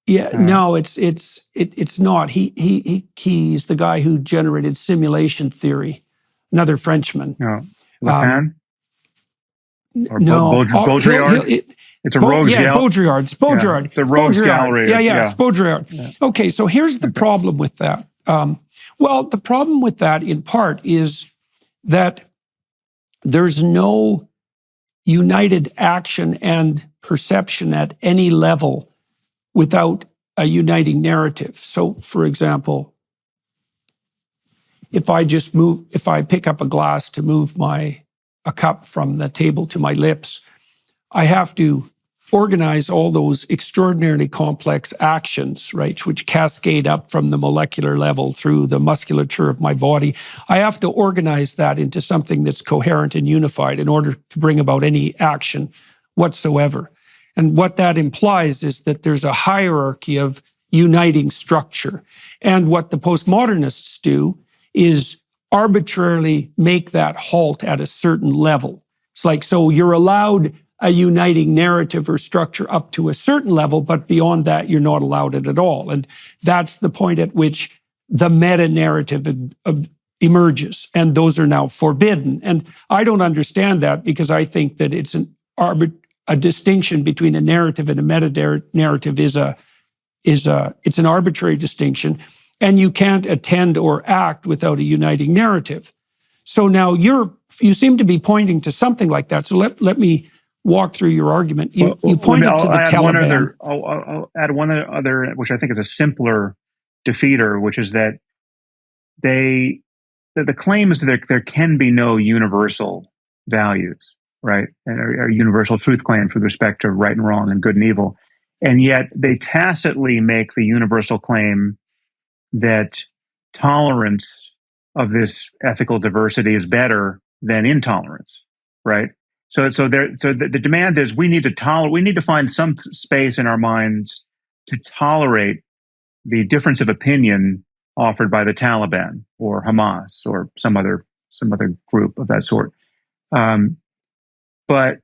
No, it's not. He's the guy who generated simulation theory, another Frenchman. No, Lacan? No. Baudrillard? It's a rogues gallery. Baudrillard. It's Baudrillard. It's a rogues gallery. Yeah, it's Baudrillard. Yeah. Okay, so here's the problem with that. Well, the problem with that, in part, is that there's no united action and perception at any level without a uniting narrative. So, for example, if I pick up a glass to move a cup from the table to my lips, I have to organize all those extraordinarily complex actions, right, which cascade up from the molecular level through the musculature of my body. I have to organize that into something that's coherent and unified in order to bring about any action whatsoever. And what that implies is that there's a hierarchy of uniting structure. And what the postmodernists do is arbitrarily make that halt at a certain level. It's like, so you're allowed a uniting narrative or structure up to a certain level, but beyond that, you're not allowed it at all. And that's the point at which the meta-narrative emerges, and those are now forbidden. And I don't understand that, because I think that it's a distinction between a narrative and a meta-narrative it's an arbitrary distinction, and you can't attend or act without a uniting narrative. So now you seem to be pointing to something like that. So let me walk through your argument. You pointed to the Taliban. I'll add one other, which I think is a simpler defeater, which is that the claim is that there can be no universal values, right? Or universal truth claims with respect to right and wrong and good and evil. And yet they tacitly make the universal claim that tolerance of this ethical diversity is better than intolerance, right? So the demand is we need to find some space in our minds to tolerate the difference of opinion offered by the Taliban or Hamas or some other group of that sort. But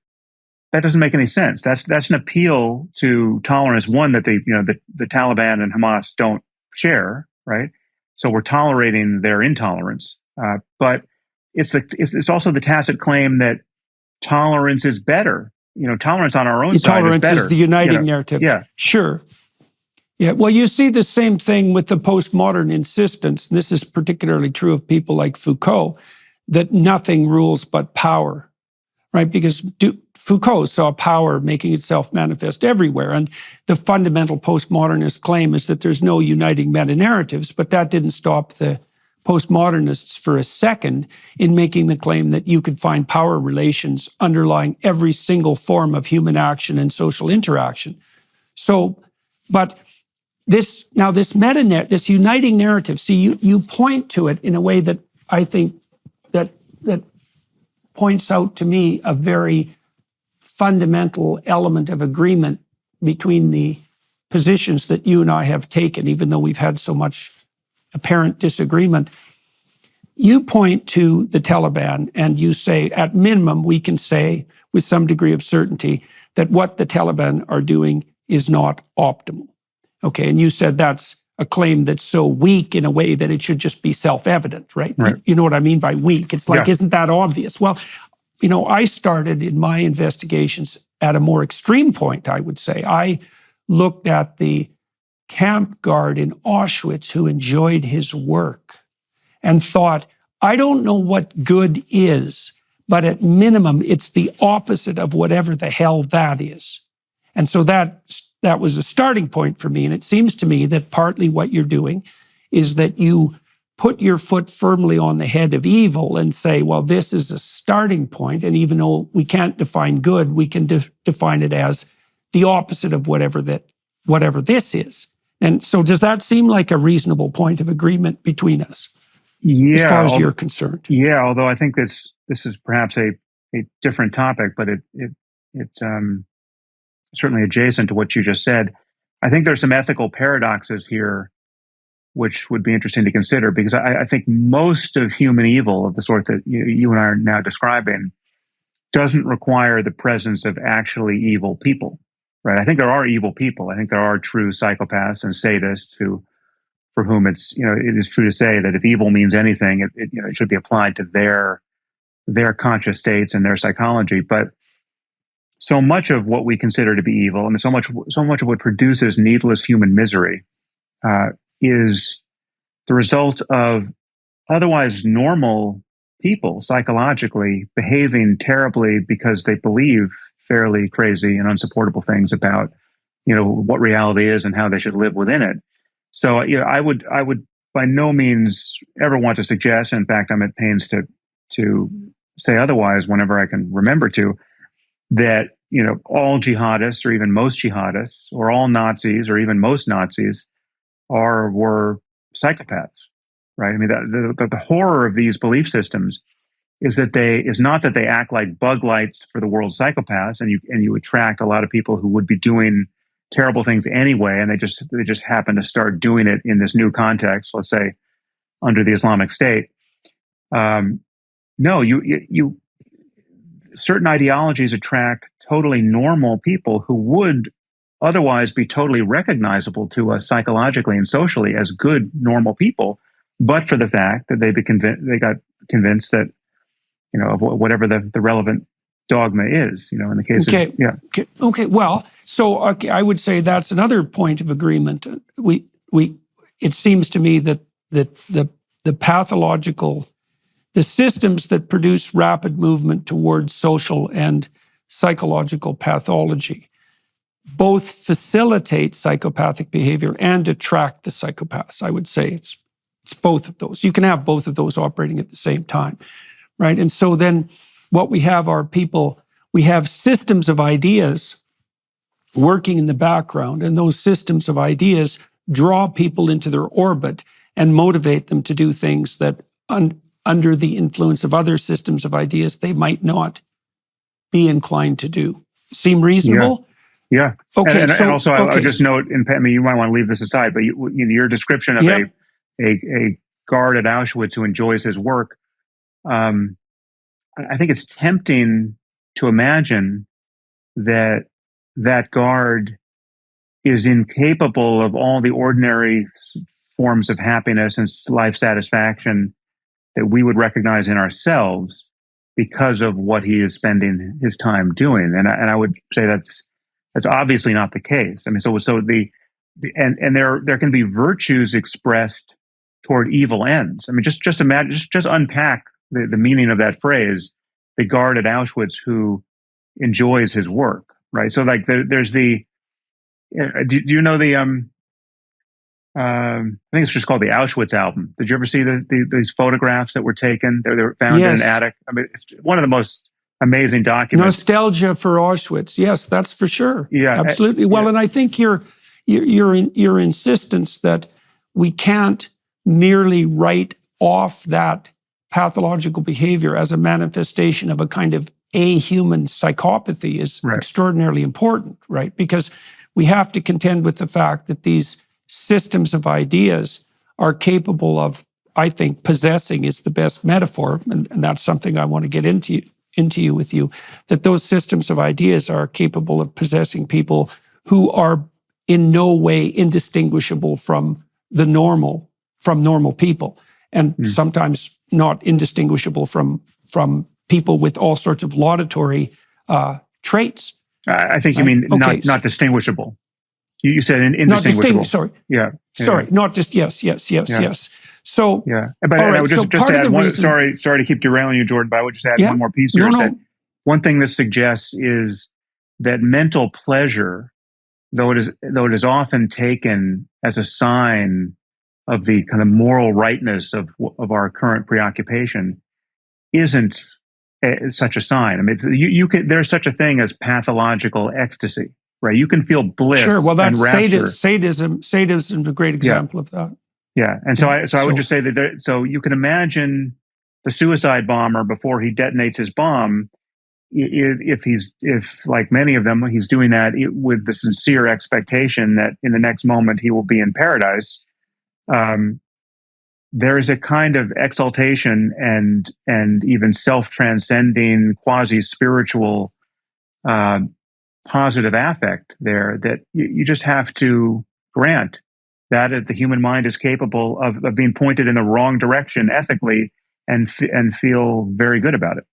that doesn't make any sense. That's an appeal to tolerance, one that the Taliban and Hamas don't share, right? So we're tolerating their intolerance. But it's also the tacit claim that tolerance is better. Tolerance on our own side is better. Tolerance is the uniting narrative. Yeah. Sure. Yeah. Well, you see the same thing with the postmodern insistence. This is particularly true of people like Foucault, that nothing rules but power, right? Because Foucault saw power making itself manifest everywhere. And the fundamental postmodernist claim is that there's no uniting meta-narratives, but that didn't stop the postmodernists for a second in making the claim that you could find power relations underlying every single form of human action and social interaction. So, but this uniting narrative, see, you point to it in a way that I think that points out to me a very fundamental element of agreement between the positions that you and I have taken, even though we've had so much apparent disagreement. You point to the Taliban and you say, at minimum, we can say with some degree of certainty that what the Taliban are doing is not optimal. Okay, and you said that's a claim that's so weak in a way that it should just be self-evident, right? You know what I mean by weak? It's like, Isn't that obvious? Well, I started in my investigations at a more extreme point, I would say. I looked at the camp guard in Auschwitz who enjoyed his work and thought, I don't know what good is, but at minimum, it's the opposite of whatever the hell that is. And so that was a starting point for me. And it seems to me that partly what you're doing is that you put your foot firmly on the head of evil and say, well, this is a starting point. And even though we can't define good, we can define it as the opposite of whatever this is. And so does that seem like a reasonable point of agreement between us? Yeah, as far as you're concerned. Yeah, although I think this is perhaps a different topic, but it certainly adjacent to what you just said. I think there's some ethical paradoxes here which would be interesting to consider, because I think most of human evil of the sort that you and I are now describing doesn't require the presence of actually evil people, right? I think there are evil people. I think there are true psychopaths and sadists for whom it is true to say that if evil means anything, it should be applied to their conscious states and their psychology. But so much of what we consider to be evil, so much of what produces needless human misery, is the result of otherwise normal people psychologically behaving terribly because they believe fairly crazy and unsupportable things about what reality is and how they should live within it. So I would by no means ever want to suggest, in fact I'm at pains to say otherwise whenever I can remember to, that all jihadists or even most jihadists or all Nazis or even most Nazis were psychopaths, right? I mean, the horror of these belief systems is not that they act like bug lights for the world's psychopaths, and you attract a lot of people who would be doing terrible things anyway, and they just happen to start doing it in this new context, let's say under the Islamic State. No, you certain ideologies attract totally normal people who would otherwise be totally recognizable to us psychologically and socially as good, normal people, but for the fact that they got convinced that, of whatever the relevant dogma is, in the case okay. of, yeah. Okay. Well, so I would say that's another point of agreement. It seems to me that the pathological, the systems that produce rapid movement towards social and psychological pathology both facilitate psychopathic behavior and attract the psychopaths. I would say it's both of those. You can have both of those operating at the same time, right? And so then what we have are people, we have systems of ideas working in the background, and those systems of ideas draw people into their orbit and motivate them to do things that under the influence of other systems of ideas they might not be inclined to do. Seem reasonable? Yeah. Okay. And also, I'll just note, and Pat, you might want to leave this aside, but your description of a guard at Auschwitz who enjoys his work, I think it's tempting to imagine that guard is incapable of all the ordinary forms of happiness and life satisfaction that we would recognize in ourselves because of what he is spending his time doing. And I would say that's obviously not the case. I mean, so there can be virtues expressed toward evil ends. I mean, just imagine, just unpack the meaning of that phrase, the guard at Auschwitz who enjoys his work, right? So like there's do you know the, I think it's just called the Auschwitz album. Did you ever see these photographs that were taken? They were found in an attic. I mean, it's one of the most amazing documents. Nostalgia for Auschwitz. Yes, that's for sure. Yeah, absolutely. Well, and I think your insistence that we can't merely write off that pathological behavior as a manifestation of a kind of a-human psychopathy is extraordinarily important, right? Because we have to contend with the fact that these systems of ideas are capable of, I think, possessing is the best metaphor, and that's something I want to get into with you, that those systems of ideas are capable of possessing people who are in no way indistinguishable from normal people, and sometimes not indistinguishable from people with all sorts of laudatory traits. I think you mean not distinguishable. You said indistinguishable. Sorry. Yeah. Sorry. Not just yes. So yeah, but I would just add one. Sorry to keep derailing you, Jordan, but I would just add one more piece here. That one thing this suggests is that mental pleasure, though it is often taken as a sign of the kind of moral rightness of our current preoccupation, isn't such a sign. I mean, you can. There's such a thing as pathological ecstasy, right? You can feel bliss. Sure. Well, that's sadism. Sadism is a great example of that. Yeah, and so I would just say that so you can imagine the suicide bomber before he detonates his bomb, if like many of them, he's doing that with the sincere expectation that in the next moment he will be in paradise. There is a kind of exaltation and even self-transcending, quasi-spiritual, positive affect there that you just have to grant that the human mind is capable of being pointed in the wrong direction ethically and feel very good about it.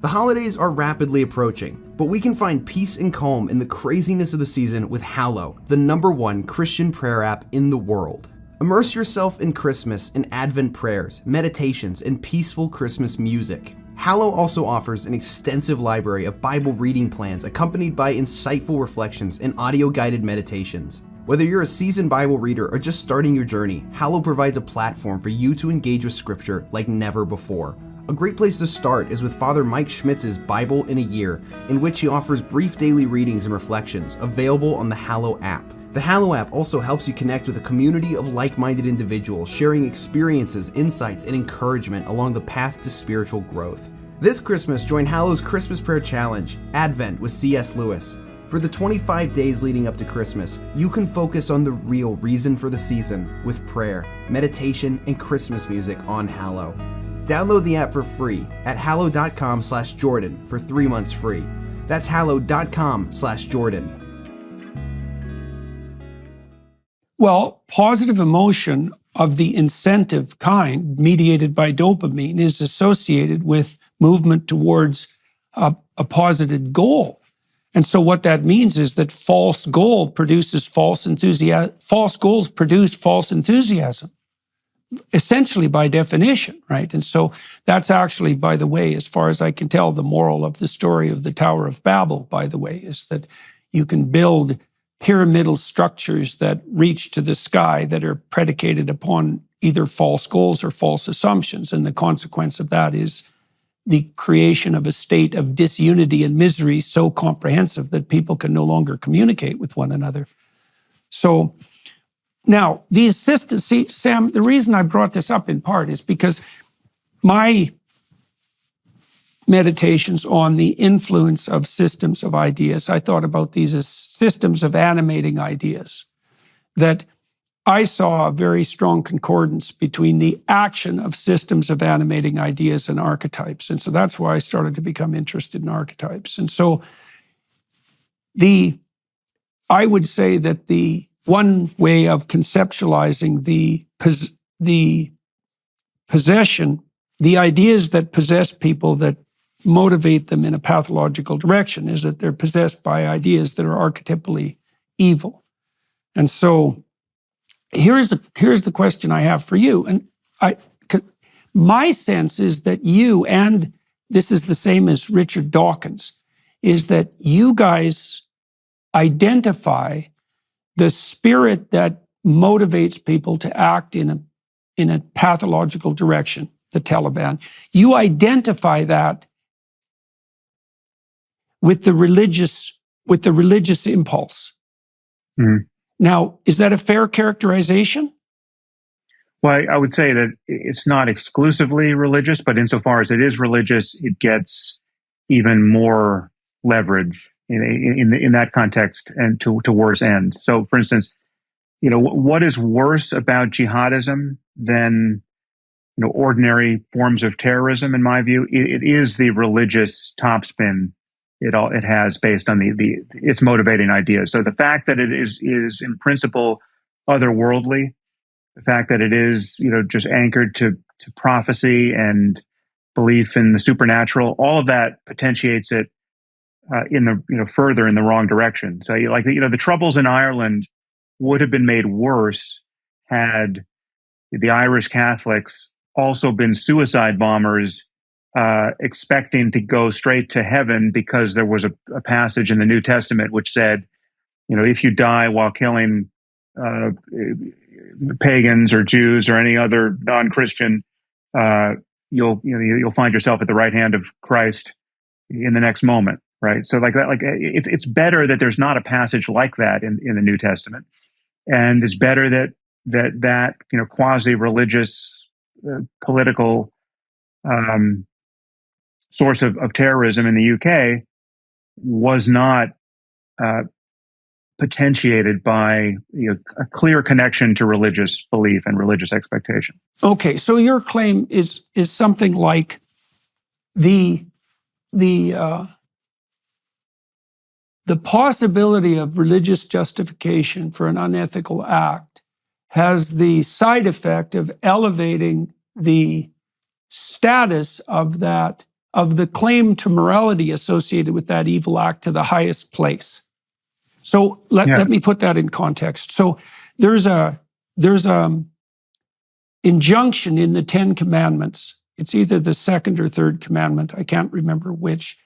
The holidays are rapidly approaching, but we can find peace and calm in the craziness of the season with Hallow, the #1 Christian prayer app in the world. Immerse yourself in Christmas in Advent prayers, meditations, and peaceful Christmas music. Hallow also offers an extensive library of Bible reading plans accompanied by insightful reflections and audio-guided meditations. Whether you're a seasoned Bible reader or just starting your journey, Hallow provides a platform for you to engage with Scripture like never before. A great place to start is with Father Mike Schmitz's Bible in a Year, in which he offers brief daily readings and reflections available on the Hallow app. The Hallow app also helps you connect with a community of like-minded individuals sharing experiences, insights, and encouragement along the path to spiritual growth. This Christmas, join Hallow's Christmas Prayer Challenge, Advent with C.S. Lewis. For the 25 days leading up to Christmas, you can focus on the real reason for the season with prayer, meditation, and Christmas music on Hallow. Download the app for free at hallow.com/Jordan for 3 months free. That's hallow.com/Jordan. Well, positive emotion of the incentive kind, mediated by dopamine, is associated with movement towards a positive goal. And so what that means is that false goals produce false enthusiasm, essentially by definition, right? And so that's actually, by the way, as far as I can tell, the moral of the story of the Tower of Babel, by the way, is that you can build pyramidal structures that reach to the sky that are predicated upon either false goals or false assumptions. And the consequence of that is the creation of a state of disunity and misery so comprehensive that people can no longer communicate with one another. So now, these systems, see, Sam, the reason I brought this up in part is because my meditations on the influence of systems of ideas, I thought about these as systems of animating ideas, that I saw a very strong concordance between the action of systems of animating ideas and archetypes. And so that's why I started to become interested in archetypes. And so I would say that the one way of conceptualizing the possession, the ideas that possess people that motivate them in a pathological direction, is that they're possessed by ideas that are archetypally evil. And so here's the question I have for you. And my sense is that you, and this is the same as Richard Dawkins, is that you guys identify the spirit that motivates people to act in a pathological direction, the Taliban. You identify that with the religious impulse. Mm-hmm. Now, is that a fair characterization? Well, I would say that it's not exclusively religious, but insofar as it is religious, it gets even more leverage in that context and to worse end. So, for instance, what is worse about jihadism than ordinary forms of terrorism? In my view, it is the religious topspin it has based on its motivating ideas. So the fact that it is in principle otherworldly, the fact that it is just anchored to prophecy and belief in the supernatural, all of that potentiates it further in the wrong direction. So the troubles in Ireland would have been made worse had the Irish Catholics also been suicide bombers, expecting to go straight to heaven because there was a passage in the New Testament which said, if you die while killing pagans or Jews or any other non-Christian, you'll find yourself at the right hand of Christ in the next moment, right? So it's better that there's not a passage like that in the New Testament, and it's better that quasi-religious political source of terrorism in the UK was not potentiated by a clear connection to religious belief and religious expectation. Okay, so your claim is something like the possibility of religious justification for an unethical act has the side effect of elevating the status of the claim to morality associated with that evil act to the highest place. So let me put that in context. So there's a injunction in the 10 Commandments. It's either the second or third commandment, I can't remember which,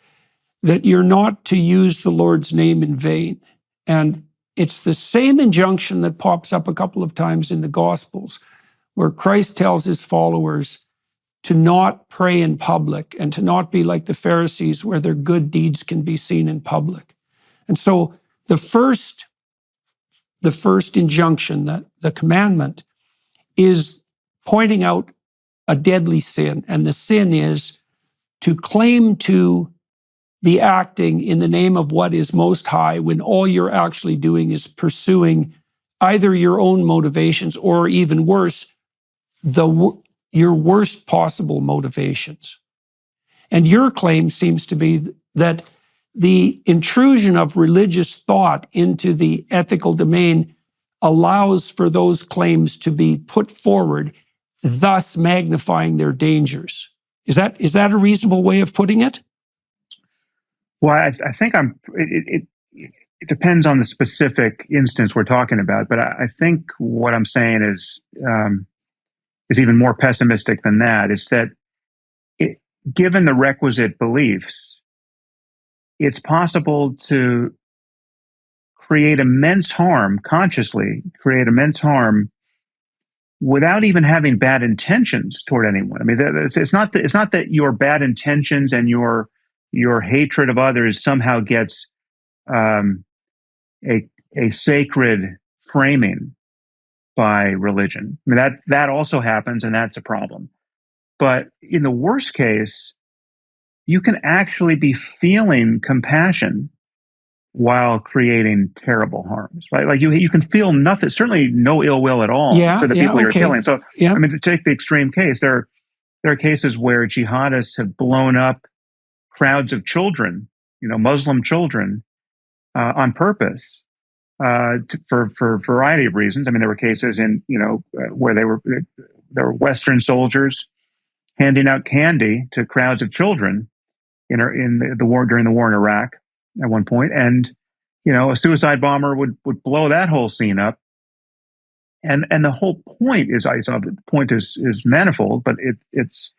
that you're not to use the Lord's name in vain. And it's the same injunction that pops up a couple of times in the Gospels, where Christ tells his followers to not pray in public and to not be like the Pharisees, where their good deeds can be seen in public. And so the first injunction, the commandment, is pointing out a deadly sin. And the sin is to claim to be acting in the name of what is most high when all you're actually doing is pursuing either your own motivations or, even worse, your worst possible motivations? And your claim seems to be that the intrusion of religious thought into the ethical domain allows for those claims to be put forward, thus magnifying their dangers. Is that a reasonable way of putting it? Well, I think it depends on the specific instance we're talking about, but I think what I'm saying is even more pessimistic than that. Is that given the requisite beliefs, it's possible to create immense harm, consciously create immense harm, without even having bad intentions toward anyone. I mean, it's not that your bad intentions and your hatred of others somehow gets a sacred framing by religion. I mean, that also happens, and that's a problem. But in the worst case, you can actually be feeling compassion while creating terrible harms, right? Like you can feel nothing, certainly no ill will at all for the people you're killing. So, I mean, to take the extreme case, there are cases where jihadists have blown up crowds of children, Muslim children, on purpose, for a variety of reasons. I mean, there were cases where there were Western soldiers handing out candy to crowds of children in the war, during the war in Iraq at one point, and a suicide bomber would blow that whole scene up. And the whole point is, the point is manifold, but it's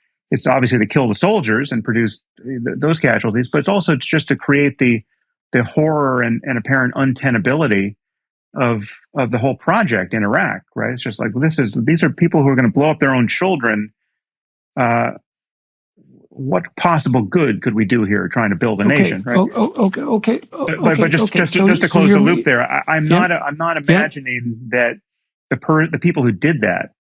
obviously to kill the soldiers and produce those casualties, but it's also just to create the horror and apparent untenability of the whole project in Iraq, right? It's just like, these are people who are going to blow up their own children. What possible good could we do here trying to build a nation, right? But just to close the loop there, I'm not imagining that the people who did that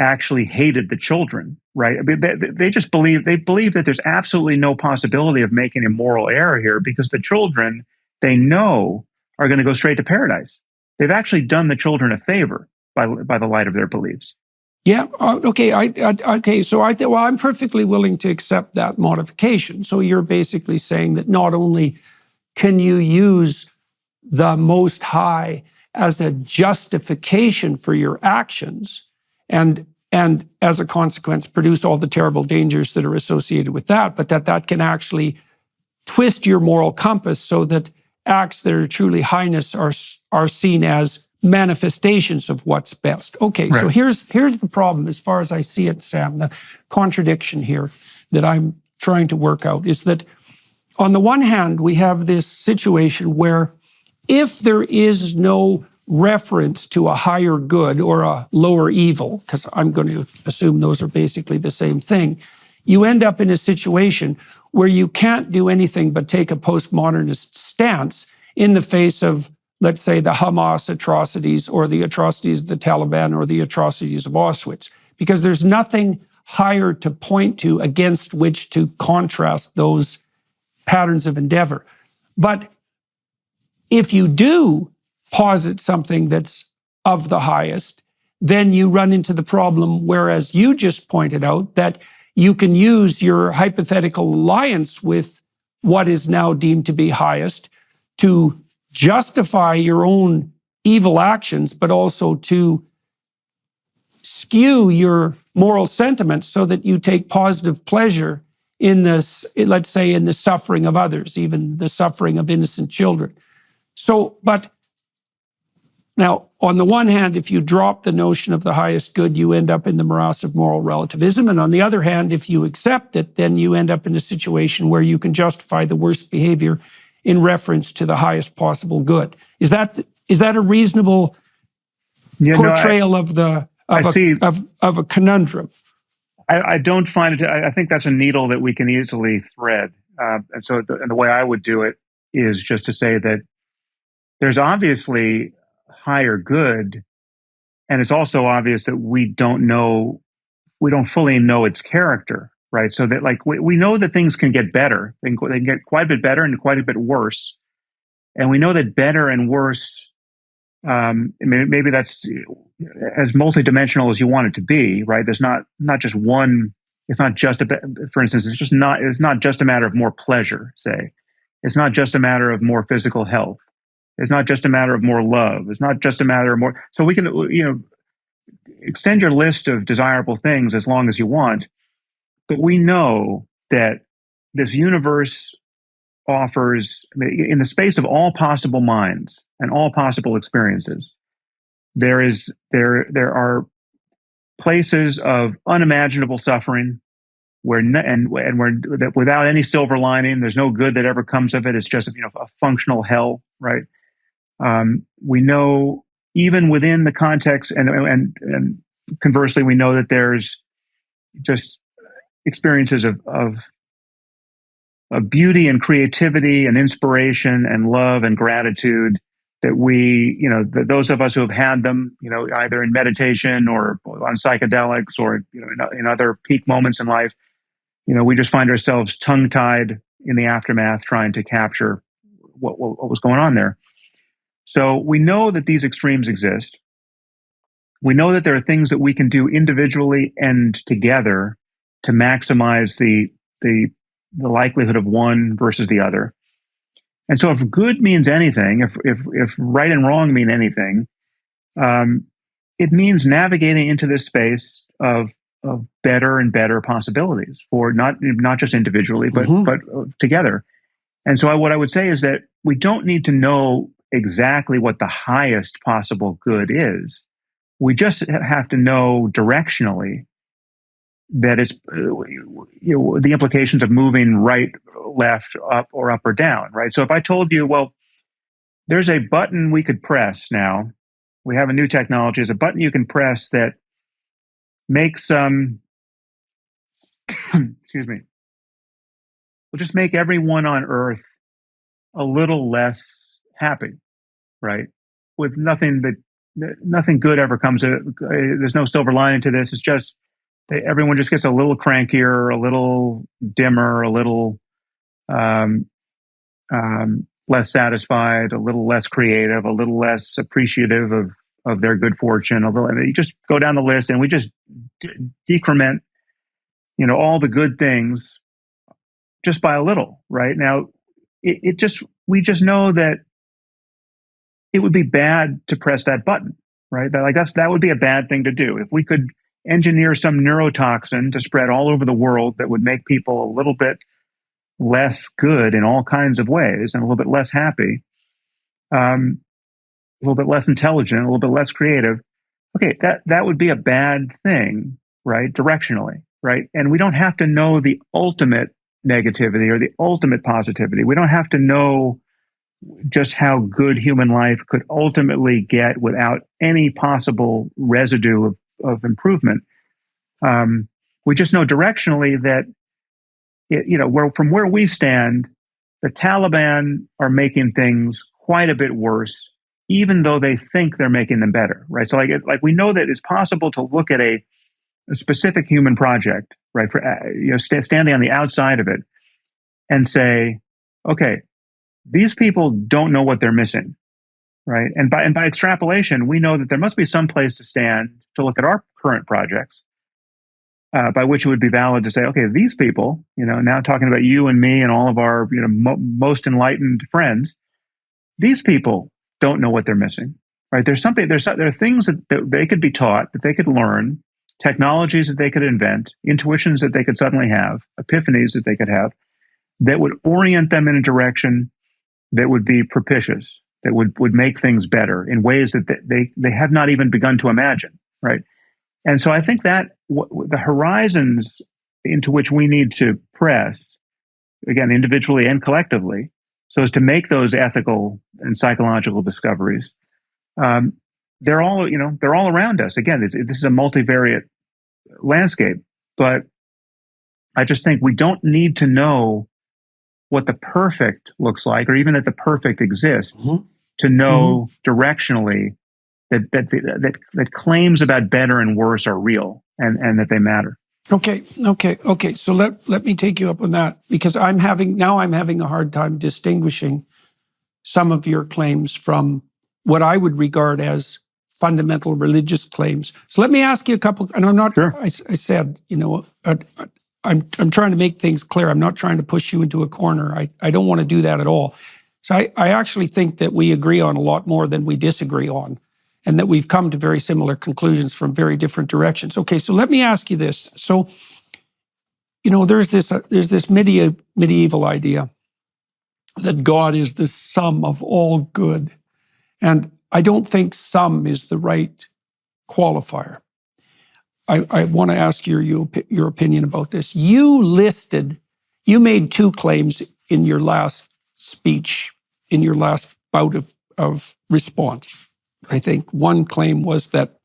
actually hated the children, right? I mean, they just believe that there's absolutely no possibility of making a moral error here, because the children, they know, are going to go straight to paradise. They've actually done the children a favor by the light of their beliefs. Yeah. Okay. So I'm perfectly willing to accept that modification. So you're basically saying that not only can you use the Most High as a justification for your actions, and as a consequence produce all the terrible dangers that are associated with that, but that can actually twist your moral compass so that acts that are truly heinous are seen as manifestations of what's best. Okay, right. So here's the problem as far as I see it, Sam. The contradiction here that I'm trying to work out is that on the one hand, we have this situation where if there is no reference to a higher good or a lower evil, because I'm going to assume those are basically the same thing, you end up in a situation where you can't do anything but take a postmodernist stance in the face of, let's say, the Hamas atrocities or the atrocities of the Taliban or the atrocities of Auschwitz, because there's nothing higher to point to against which to contrast those patterns of endeavor. But if you do posit something that's of the highest, then you run into the problem, whereas you just pointed out, that you can use your hypothetical alliance with what is now deemed to be highest to justify your own evil actions, but also to skew your moral sentiments so that you take positive pleasure in this, let's say, in the suffering of others, even the suffering of innocent children. So, but now, on the one hand, if you drop the notion of the highest good, you end up in the morass of moral relativism. And on the other hand, if you accept it, then you end up in a situation where you can justify the worst behavior in reference to the highest possible good. Is that a reasonable portrayal of a conundrum? I don't find it. I think that's a needle that we can easily thread. And so the way I would do it is just to say that there's obviously higher good, and it's also obvious that we don't fully know its character, right? So that like we know that things can get better. They can get quite a bit better and quite a bit worse. And we know that better and worse, maybe that's as multidimensional as you want it to be, right? There's not just one. It's not just for instance, it's not just a matter of more pleasure, say. It's not just a matter of more physical health. It's not just a matter of more love. It's not just a matter of more. So we can, extend your list of desirable things as long as you want. But we know that this universe offers, in the space of all possible minds and all possible experiences, there are places of unimaginable suffering where where without any silver lining, there's no good that ever comes of it. It's just a functional hell, right? We know even within the context, and conversely, we know that there's just experiences of beauty and creativity and inspiration and love and gratitude that those of us who have had them, either in meditation or on psychedelics or in other peak moments in life, we just find ourselves tongue-tied in the aftermath trying to capture what was going on there. So we know that these extremes exist. We know that there are things that we can do individually and together to maximize the likelihood of one versus the other. And so if good means anything, if right and wrong mean anything, it means navigating into this space of better and better possibilities for not just individually, but together. And so what I would say is that we don't need to know exactly what the highest possible good is. We just have to know directionally that it's the implications of moving right, left, up or down, right? So if I told you, well, there's a button we could press now. We have a new technology. There's a button you can press that makes excuse me, will just make everyone on Earth a little less happy, right? With nothing good ever comes of it. There's no silver lining to this. It's just everyone just gets a little crankier, a little dimmer, a little less satisfied, a little less creative, a little less appreciative of their good fortune. You just go down the list, and we just decrement, all the good things just by a little. Right now, we just know that it would be bad to press that button. Right, that would be a bad thing to do. If we could engineer some neurotoxin to spread all over the world that would make people a little bit less good in all kinds of ways and a little bit less happy, a little bit less intelligent, a little bit less creative. Okay, that would be a bad thing, right? Directionally, right? And we don't have to know the ultimate negativity or the ultimate positivity. We don't have to know just how good human life could ultimately get without any possible residue of improvement. We just know directionally that from where we stand, the Taliban are making things quite a bit worse, even though they think they're making them better, right? So like we know that it's possible to look at a specific human project, right, for standing on the outside of it, and say, okay, these people don't know what they're missing, right? And by extrapolation, we know that there must be some place to stand to look at our current projects, by which it would be valid to say, okay, these people, now talking about you and me and all of our, most enlightened friends, these people don't know what they're missing, right? There are things that they could be taught, that they could learn, technologies that they could invent, intuitions that they could suddenly have, epiphanies that they could have, that would orient them in a direction that would be propitious, that would make things better in ways that they have not even begun to imagine, right? And so I think that the horizons into which we need to press, again, individually and collectively, so as to make those ethical and psychological discoveries, they're all around us. Again, this is a multivariate landscape, but I just think we don't need to know what the perfect looks like, or even that the perfect exists, to know directionally that claims about better and worse are real and that they matter. Okay. So let me take you up on that, because I'm having a hard time distinguishing some of your claims from what I would regard as fundamental religious claims. So let me ask you a couple, and I'm not, Sure. I said, I'm trying to make things clear. I'm not trying to push you into a corner. I don't want to do that at all. So I actually think that we agree on a lot more than we disagree on, and that we've come to very similar conclusions from very different directions. Okay, so let me ask you this. So, there's this medieval idea that God is the sum of all good. And I don't think sum is the right qualifier. I want to ask your opinion about this. You made two claims in your last speech, in your last bout of response. I think one claim was that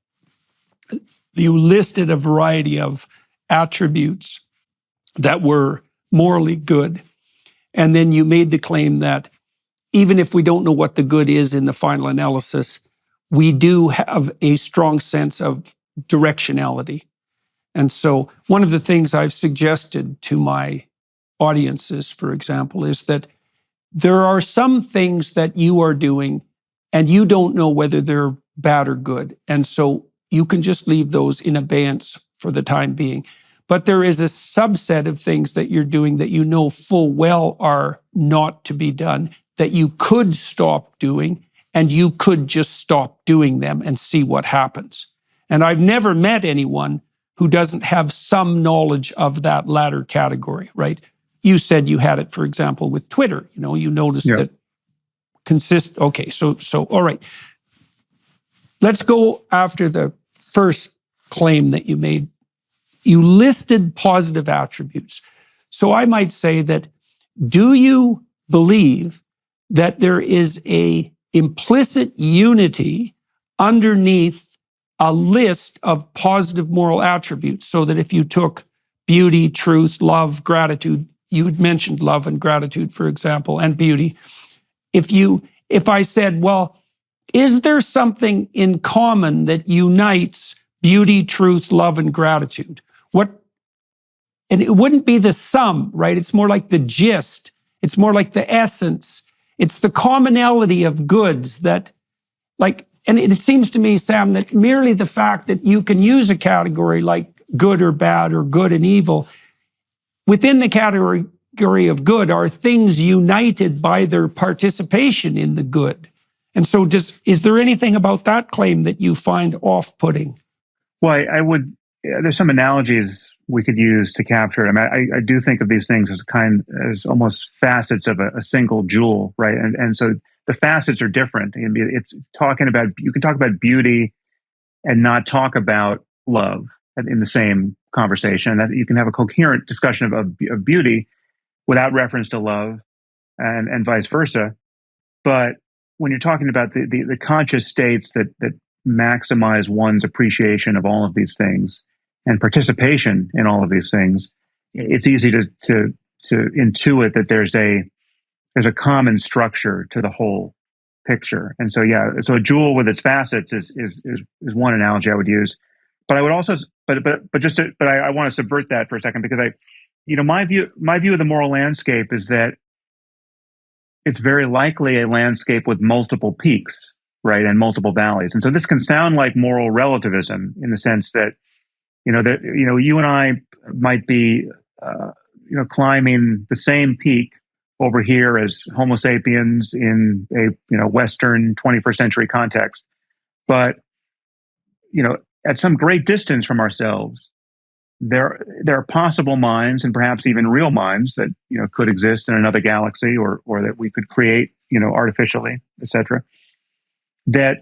you listed a variety of attributes that were morally good. And then you made the claim that even if we don't know what the good is in the final analysis, we do have a strong sense of directionality. And so one of the things I've suggested to my audiences, for example, is that there are some things that you are doing and you don't know whether they're bad or good. And so you can just leave those in abeyance for the time being. But there is a subset of things that you're doing that you know full well are not to be done, that you could stop doing, and you could just stop doing them and see what happens. And I've never met anyone who doesn't have some knowledge of that latter category, right? You said you had it, for example, with Twitter. You noticed that okay, so all right. Let's go after the first claim that you made. You listed positive attributes. So I might say that, do you believe that there is a implicit unity underneath a list of positive moral attributes? So that if you took beauty, truth, love, gratitude, you had mentioned love and gratitude, for example, and beauty. If I said, well, is there something in common that unites beauty, truth, love, and gratitude? And it wouldn't be the sum, right? It's more like the gist. It's more like the essence. It's the commonality of goods that, and it seems to me, Sam, that merely the fact that you can use a category like good or bad or good and evil, within the category of good are things united by their participation in the good. And so is there anything about that claim that you find off-putting? Well, there's some analogies we could use to capture it. I mean, I do think of these things as almost facets of a single jewel, right? And so the facets are different. It's you can talk about beauty and not talk about love in the same conversation. And that you can have a coherent discussion of beauty without reference to love, and vice versa. But when you're talking about the conscious states that maximize one's appreciation of all of these things and participation in all of these things, it's easy to intuit that there's a common structure to the whole picture. And so, so a jewel with its facets is one analogy I would use. But I would also, but I want to subvert that for a second, because my view of the moral landscape is that it's very likely a landscape with multiple peaks, right, and multiple valleys. And so this can sound like moral relativism in the sense that, you and I might be, climbing the same peak over here as Homo sapiens in a Western 21st century context. But, at some great distance from ourselves, there are possible minds, and perhaps even real minds, that could exist in another galaxy, or that we could create artificially, etc., that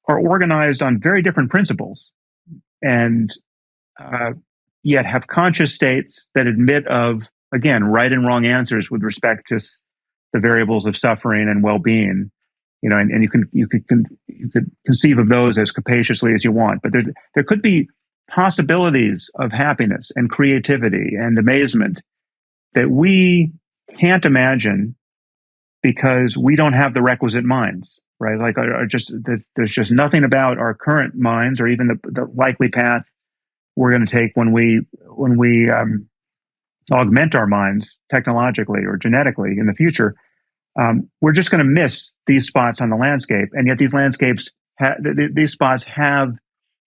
are organized on very different principles, and yet have conscious states that admit of, again, right and wrong answers with respect to the variables of suffering and well-being. And you could conceive of those as capaciously as you want, but there could be possibilities of happiness and creativity and amazement that we can't imagine because we don't have the requisite minds, right? Like, there's just nothing about our current minds, or even the likely path we're going to take when we augment our minds technologically or genetically in the future, we're just going to miss these spots on the landscape. And yet these landscapes, these spots have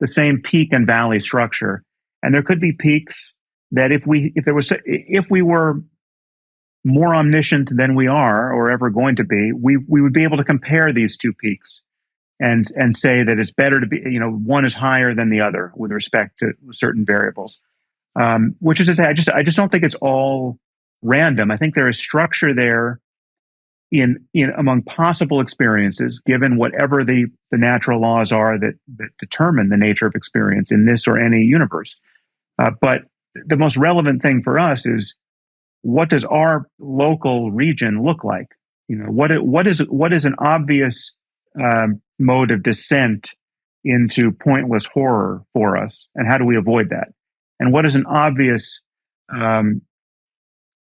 the same peak and valley structure. And there could be peaks that if we were more omniscient than we are or ever going to be, we would be able to compare these two peaks and say that it's better to be, one is higher than the other with respect to certain variables. Which is to say, I just don't think it's all random. I think there is structure there in among possible experiences, given whatever the natural laws are that determine the nature of experience in this or any universe. But the most relevant thing for us is, what does our local region look like? What is an obvious mode of descent into pointless horror for us, and how do we avoid that? And what is an obvious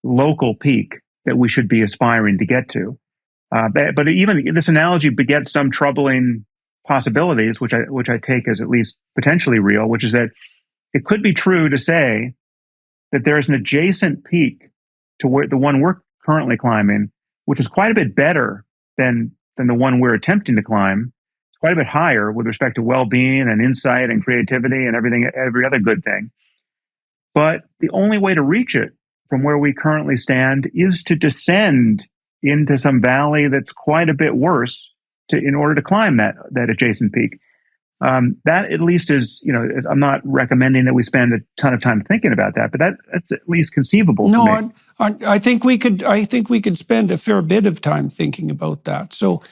local peak that we should be aspiring to get to? But even this analogy begets some troubling possibilities, which I take as at least potentially real, which is that it could be true to say that there is an adjacent peak to where the one we're currently climbing, which is quite a bit better than the one we're attempting to climb. It's quite a bit higher with respect to well-being and insight and creativity and every other good thing. But the only way to reach it from where we currently stand is to descend into some valley that's quite a bit worse in order to climb that adjacent peak. That at least is, I'm not recommending that we spend a ton of time thinking about that, but that's at least conceivable. No, I think we could spend a fair bit of time thinking about that. So,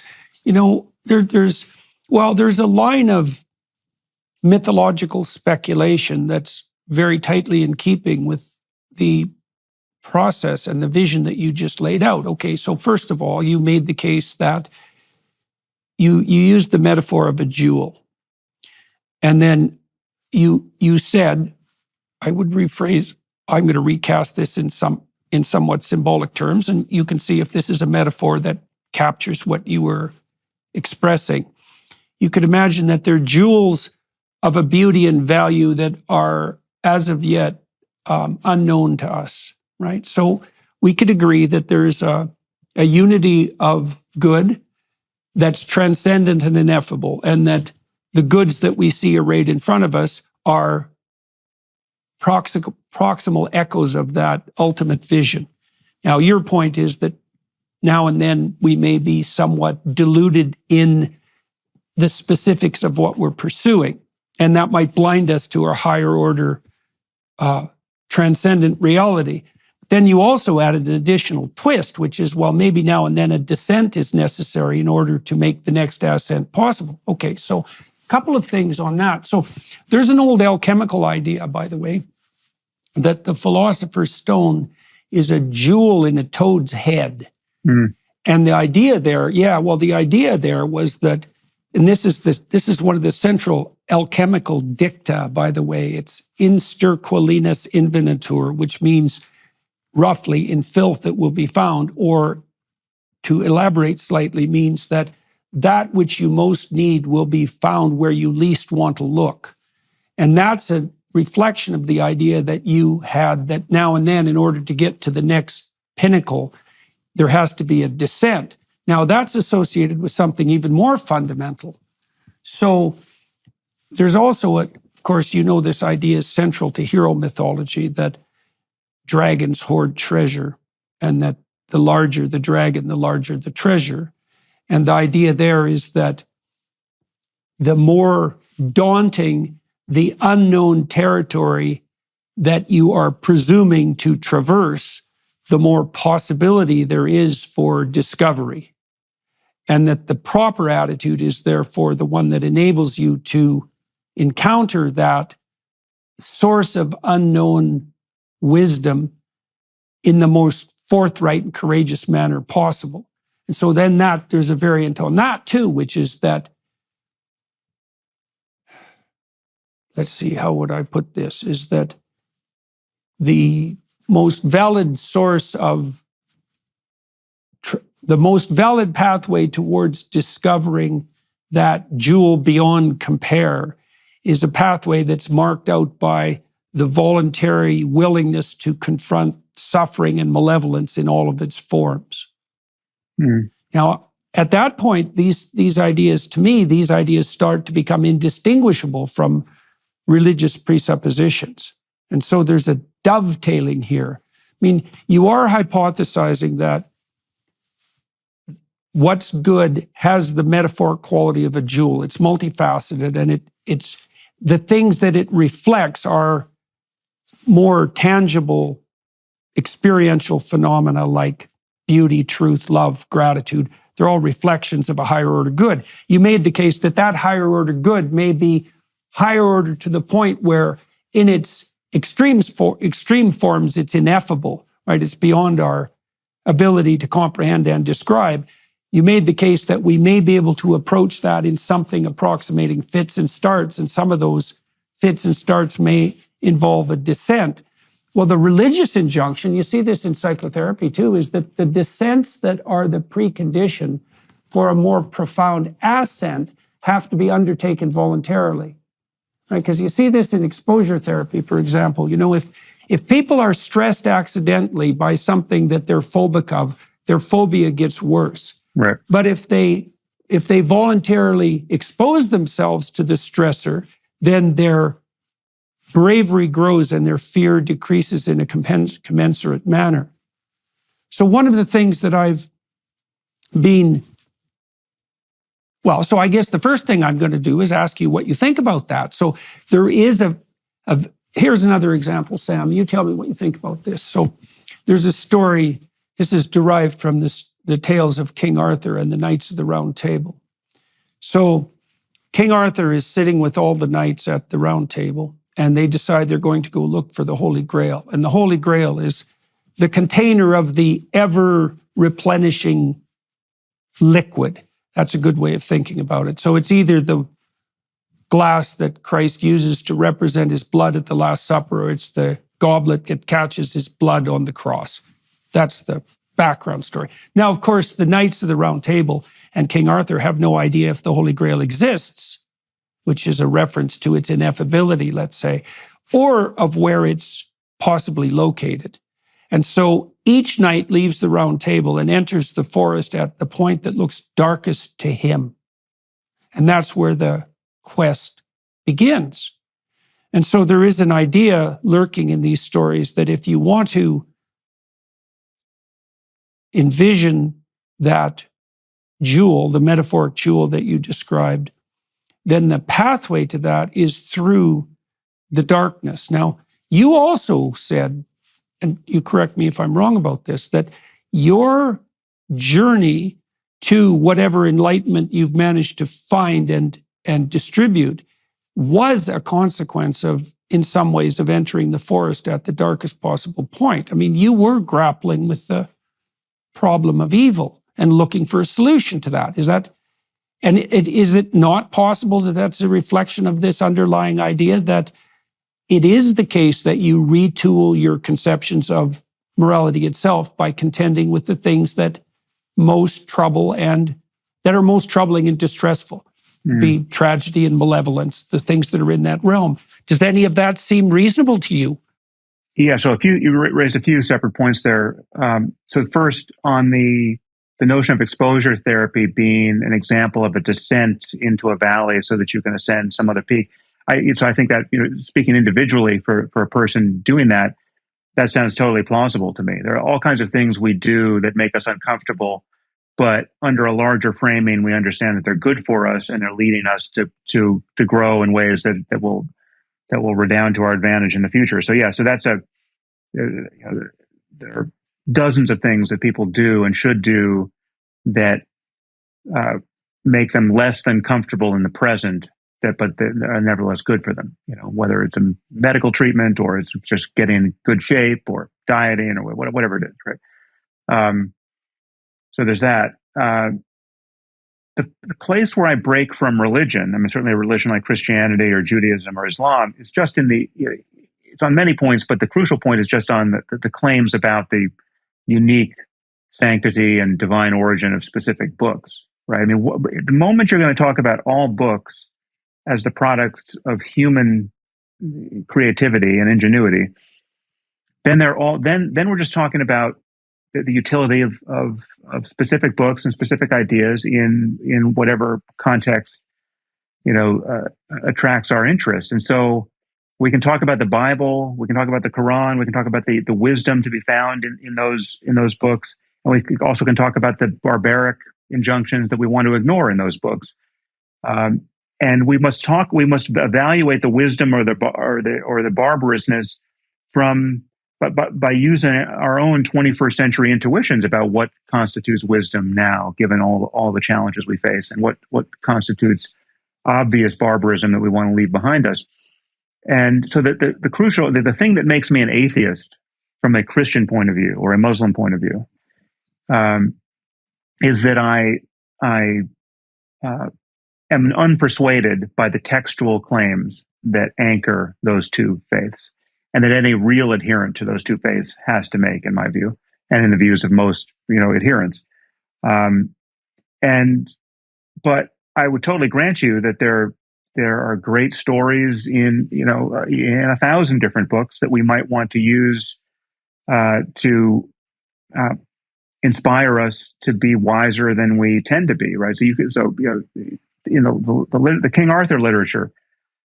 there's a line of mythological speculation that's very tightly in keeping with the process and the vision that you just laid out. Okay, so first of all, you made the case that you used the metaphor of a jewel. And then you said, I would rephrase, I'm going to recast this in somewhat symbolic terms, and you can see if this is a metaphor that captures what you were expressing. You could imagine that they're jewels of a beauty and value that are, as of yet, unknown to us, right? So we could agree that there's a unity of good that's transcendent and ineffable, and that the goods that we see arrayed in front of us are proximal echoes of that ultimate vision. Now, your point is that now and then we may be somewhat deluded in the specifics of what we're pursuing, and that might blind us to our higher order transcendent reality. Then you also added an additional twist, which is, well, maybe now and then a descent is necessary in order to make the next ascent possible. Okay, so a couple of things on that. So there's an old alchemical idea, by the way, that the philosopher's stone is a jewel in a toad's head. Mm. And the idea there, was that, and this is one of the central alchemical dicta, by the way, it's in sterquilinis invenitur, which means roughly in filth it will be found, or to elaborate slightly means that which you most need will be found where you least want to look. And that's a reflection of the idea that you had, that now and then, in order to get to the next pinnacle, there has to be a descent. Now, that's associated with something even more fundamental. So there's also, of course, this idea is central to hero mythology, that dragons hoard treasure, and that the larger the dragon, the larger the treasure. And the idea there is that the more daunting the unknown territory that you are presuming to traverse, the more possibility there is for discovery. And that the proper attitude is therefore the one that enables you to encounter that source of unknown wisdom in the most forthright and courageous manner possible. And so then there's a variant on that too, which is that, let's see, how would I put this, is that the most valid source of, the most valid pathway towards discovering that jewel beyond compare is a pathway that's marked out by the voluntary willingness to confront suffering and malevolence in all of its forms. Now, at that point, these ideas, to me, these ideas start to become indistinguishable from religious presuppositions. And so there's a dovetailing here. I mean, you are hypothesizing that what's good has the metaphoric quality of a jewel. It's multifaceted, and it's the things that it reflects are more tangible, experiential phenomena like beauty, truth, love, gratitude. They're all reflections of a higher order good. You made the case that that higher order good may be higher order to the point where in its extreme forms, it's ineffable, right? It's beyond our ability to comprehend and describe. You made the case that we may be able to approach that in something approximating fits and starts, and some of those fits and starts may involve a descent. Well, the religious injunction, you see this in psychotherapy too, is that the descents that are the precondition for a more profound ascent have to be undertaken voluntarily. Right? Because you see this in exposure therapy, for example. You know, if people are stressed accidentally by something that they're phobic of, their phobia gets worse. Right. But if they voluntarily expose themselves to the stressor, then their bravery grows and their fear decreases in a commensurate manner. So one of the things that I've been, so I guess the first thing I'm going to do is ask you what you think about that. So there is here's another example, Sam. You tell me what you think about this. So there's a story, this is derived from the tales of King Arthur and the Knights of the Round Table. So King Arthur is sitting with all the knights at the Round Table, and they decide they're going to go look for the Holy Grail. And the Holy Grail is the container of the ever-replenishing liquid. That's a good way of thinking about it. So it's either the glass that Christ uses to represent his blood at the Last Supper, or it's the goblet that catches his blood on the cross. That's the background story. Now, of course, the Knights of the Round Table and King Arthur have no idea if the Holy Grail exists, which is a reference to its ineffability, let's say, or of where it's possibly located. And so each knight leaves the Round Table and enters the forest at the point that looks darkest to him. And that's where the quest begins. And so there is an idea lurking in these stories that if you want to envision that jewel, the metaphoric jewel that you described, then the pathway to that is through the darkness. Now, you also said, and you correct me if I'm wrong about this, that your journey to whatever enlightenment you've managed to find and distribute was a consequence of, in some ways, of entering the forest at the darkest possible point. I mean, you were grappling with the problem of evil and looking for a solution to that. Is it not possible that that's a reflection of this underlying idea that it is the case that you retool your conceptions of morality itself by contending with the things that most trouble and that are most troubling and distressful, be tragedy and malevolence, the things that are in that realm? Does any of that seem reasonable to you? Yeah, so you raised a few separate points there. So first, on the notion of exposure therapy being an example of a descent into a valley so that you can ascend some other peak. So I think that, speaking individually for a person doing that sounds totally plausible to me. There are all kinds of things we do that make us uncomfortable, but under a larger framing, we understand that they're good for us and they're leading us to grow in ways that will redound to our advantage in the future. So yeah, so that's there are dozens of things that people do and should do that make them less than comfortable in the present, but that are nevertheless good for them. Whether it's a medical treatment or it's just getting in good shape or dieting or whatever it is, right? So there's that. The place where I break from religion, I mean, certainly a religion like Christianity or Judaism or Islam, is just in it's on many points, but the crucial point is just on the claims about the unique sanctity and divine origin of specific books, right? I mean, the moment you're going to talk about all books as the products of human creativity and ingenuity, then then we're just talking about the utility of specific books and specific ideas in whatever context, attracts our interest. And so we can talk about the Bible, we can talk about the Quran, we can talk about the wisdom to be found in those books, and we also can talk about the barbaric injunctions that we want to ignore in those books. And we must evaluate the wisdom or the barbarousness by using our own 21st century intuitions about what constitutes wisdom now, given all the challenges we face, and what constitutes obvious barbarism that we want to leave behind us. And so the thing that makes me an atheist from a Christian point of view or a Muslim point of view, is that I am unpersuaded by the textual claims that anchor those two faiths, and that any real adherent to those two faiths has to make, in my view, and in the views of most, adherents. But I would totally grant you that there are great stories in 1,000 different books that we might want to use to inspire us to be wiser than we tend to be, right? The King Arthur literature,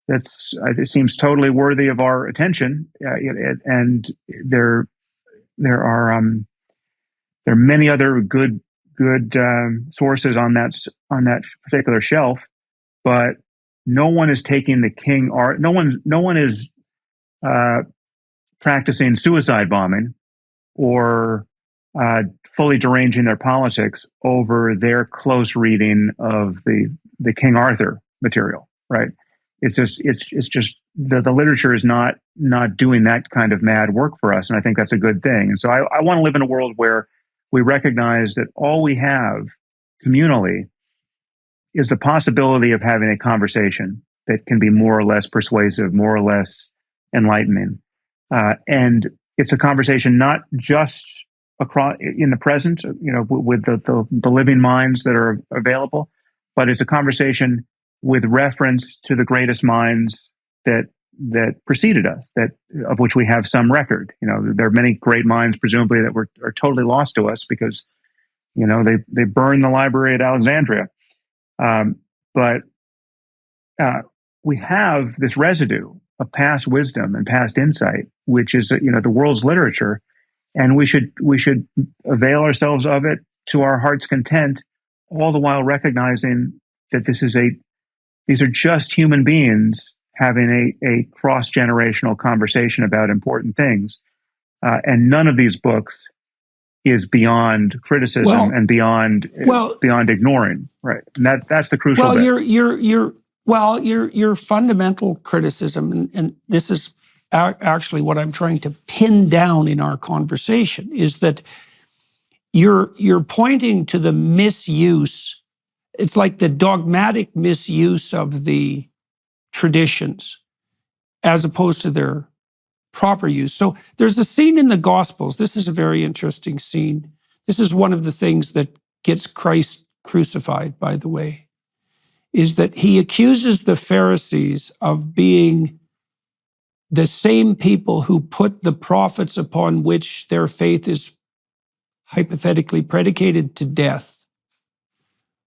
it seems totally worthy of our attention, and there are many other good sources on that particular shelf, but no one is taking the King Arthur. No one is practicing suicide bombing or fully deranging their politics over their close reading of the King Arthur material, right? It's just the literature is not doing that kind of mad work for us, and I think that's a good thing. And so I want to live in a world where we recognize that all we have communally is the possibility of having a conversation that can be more or less persuasive, more or less enlightening, and it's a conversation not just across in the present, with the living minds that are available, but it's a conversation with reference to the greatest minds that preceded us, of which we have some record. There are many great minds, presumably, that are totally lost to us because, they burned the library at Alexandria. But we have this residue of past wisdom and past insight, which is, the world's literature, and we should avail ourselves of it to our heart's content, all the while recognizing that these are just human beings having a cross-generational conversation about important things, and none of these books is beyond criticism and beyond ignoring, right? And that's the crucial bit. Your fundamental criticism, and this is actually what I'm trying to pin down in our conversation, is that you're pointing to the misuse. It's like the dogmatic misuse of the traditions as opposed to their proper use. So there's a scene in the Gospels. This is a very interesting scene. This is one of the things that gets Christ crucified, by the way, is that he accuses the Pharisees of being the same people who put the prophets upon which their faith is hypothetically predicated to death.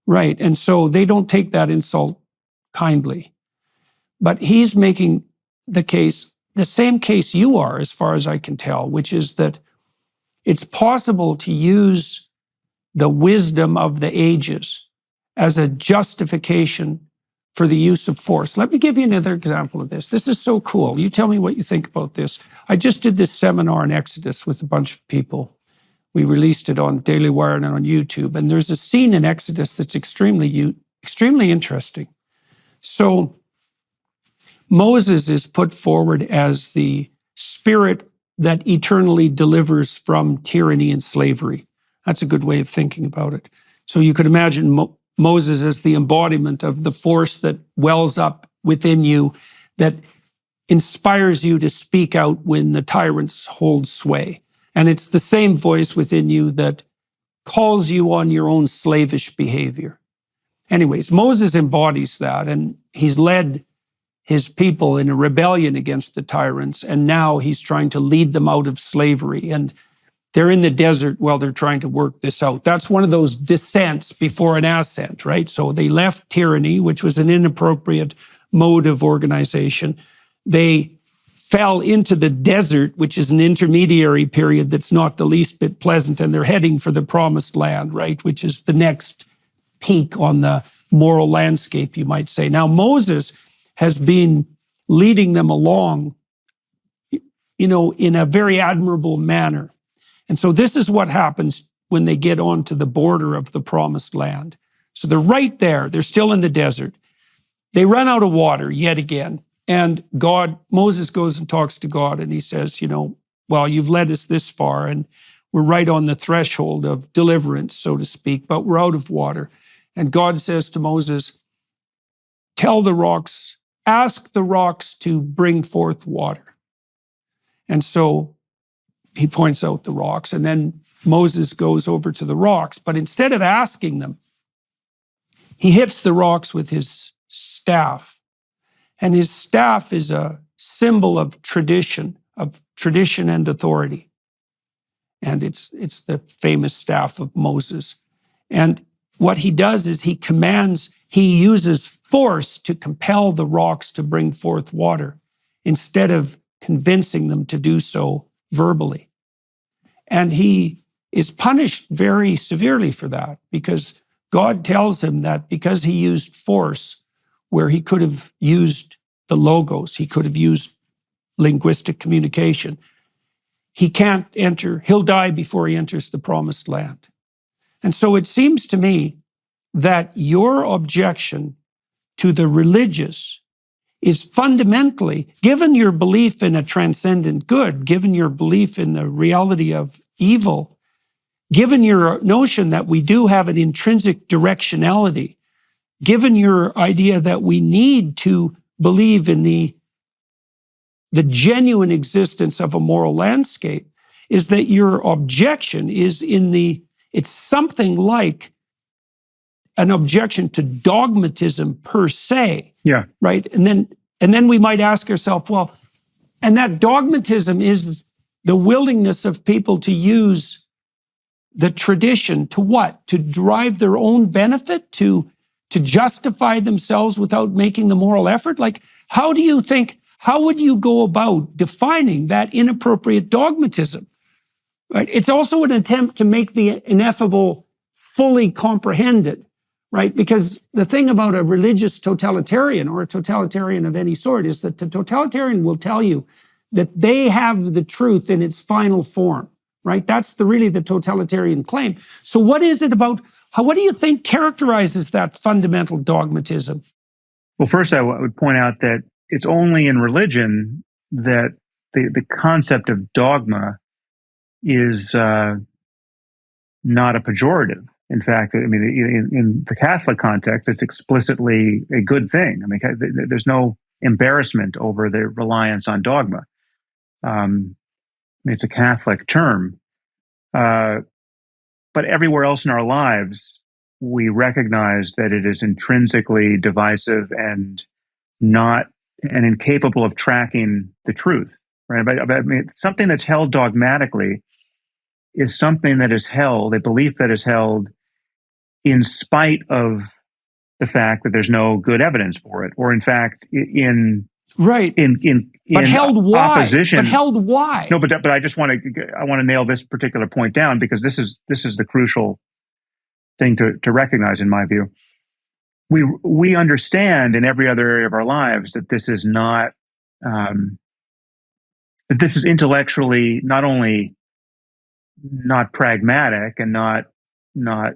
Right, and so they don't take that insult kindly. But he's making the same case you are, as far as I can tell, which is that it's possible to use the wisdom of the ages as a justification for the use of force. Let me give you another example of this. This is so cool. You tell me what you think about this. I just did this seminar on Exodus with a bunch of people. We released it on Daily Wire and on YouTube. And there's a scene in Exodus that's extremely interesting. So Moses is put forward as the spirit that eternally delivers from tyranny and slavery. That's a good way of thinking about it. So you could imagine Moses as the embodiment of the force that wells up within you, that inspires you to speak out when the tyrants hold sway. And it's the same voice within you that calls you on your own slavish behavior. Anyways, Moses embodies that, and he's led his people in a rebellion against the tyrants, and now he's trying to lead them out of slavery. And they're in the desert while they're trying to work this out. That's one of those descents before an ascent, right? So they left tyranny, which was an inappropriate mode of organization. They fell into the desert, which is an intermediary period that's not the least bit pleasant, and they're heading for the promised land, right? Which is the next peak on the moral landscape, you might say. Now, Moses has been leading them along, in a very admirable manner. And so this is what happens when they get onto the border of the promised land. So they're right there. They're still in the desert. They run out of water yet again. And Moses goes and talks to God, and he says, well, you've led us this far, and we're right on the threshold of deliverance, so to speak, but we're out of water. And God says to Moses, tell the rocks, ask the rocks to bring forth water. And so he points out the rocks, and then Moses goes over to the rocks, but instead of asking them, he hits the rocks with his staff. And his staff is a symbol of tradition and authority. And it's the famous staff of Moses. And what he does is he uses force to compel the rocks to bring forth water instead of convincing them to do so verbally. And he is punished very severely for that, because God tells him that because he used force where he could have used the logos, he could have used linguistic communication, he'll die before he enters the promised land. And so it seems to me that your objection to the religious is fundamentally, given your belief in a transcendent good, given your belief in the reality of evil, given your notion that we do have an intrinsic directionality, given your idea that we need to believe in the genuine existence of a moral landscape, is that your objection is it's something like an objection to dogmatism per se. Yeah. Right? And then we might ask ourselves, well, and that dogmatism is the willingness of people to use the tradition to what? To derive their own benefit, to justify themselves without making the moral effort? Like, how would you go about defining that inappropriate dogmatism? Right? It's also an attempt to make the ineffable fully comprehended, right? Because the thing about a religious totalitarian, or a totalitarian of any sort, is that the totalitarian will tell you that they have the truth in its final form, right? That's really the totalitarian claim. So what do you think characterizes that fundamental dogmatism? Well, first, I would point out that it's only in religion that the concept of dogma is not a pejorative. In fact, I mean, in the Catholic context, it's explicitly a good thing. I mean, there's no embarrassment over the reliance on dogma. It's a Catholic term. But everywhere else in our lives, we recognize that it is intrinsically divisive and incapable of tracking the truth, right? But I mean, something that's held dogmatically is something that is held, a belief that is held in spite of the fact that there's no good evidence for it, or in fact, but held why? Opposition. But held why? No, but I just want to nail this particular point down, because this is the crucial thing to recognize, in my view. We understand in every other area of our lives that this is not that this is intellectually not only not pragmatic and not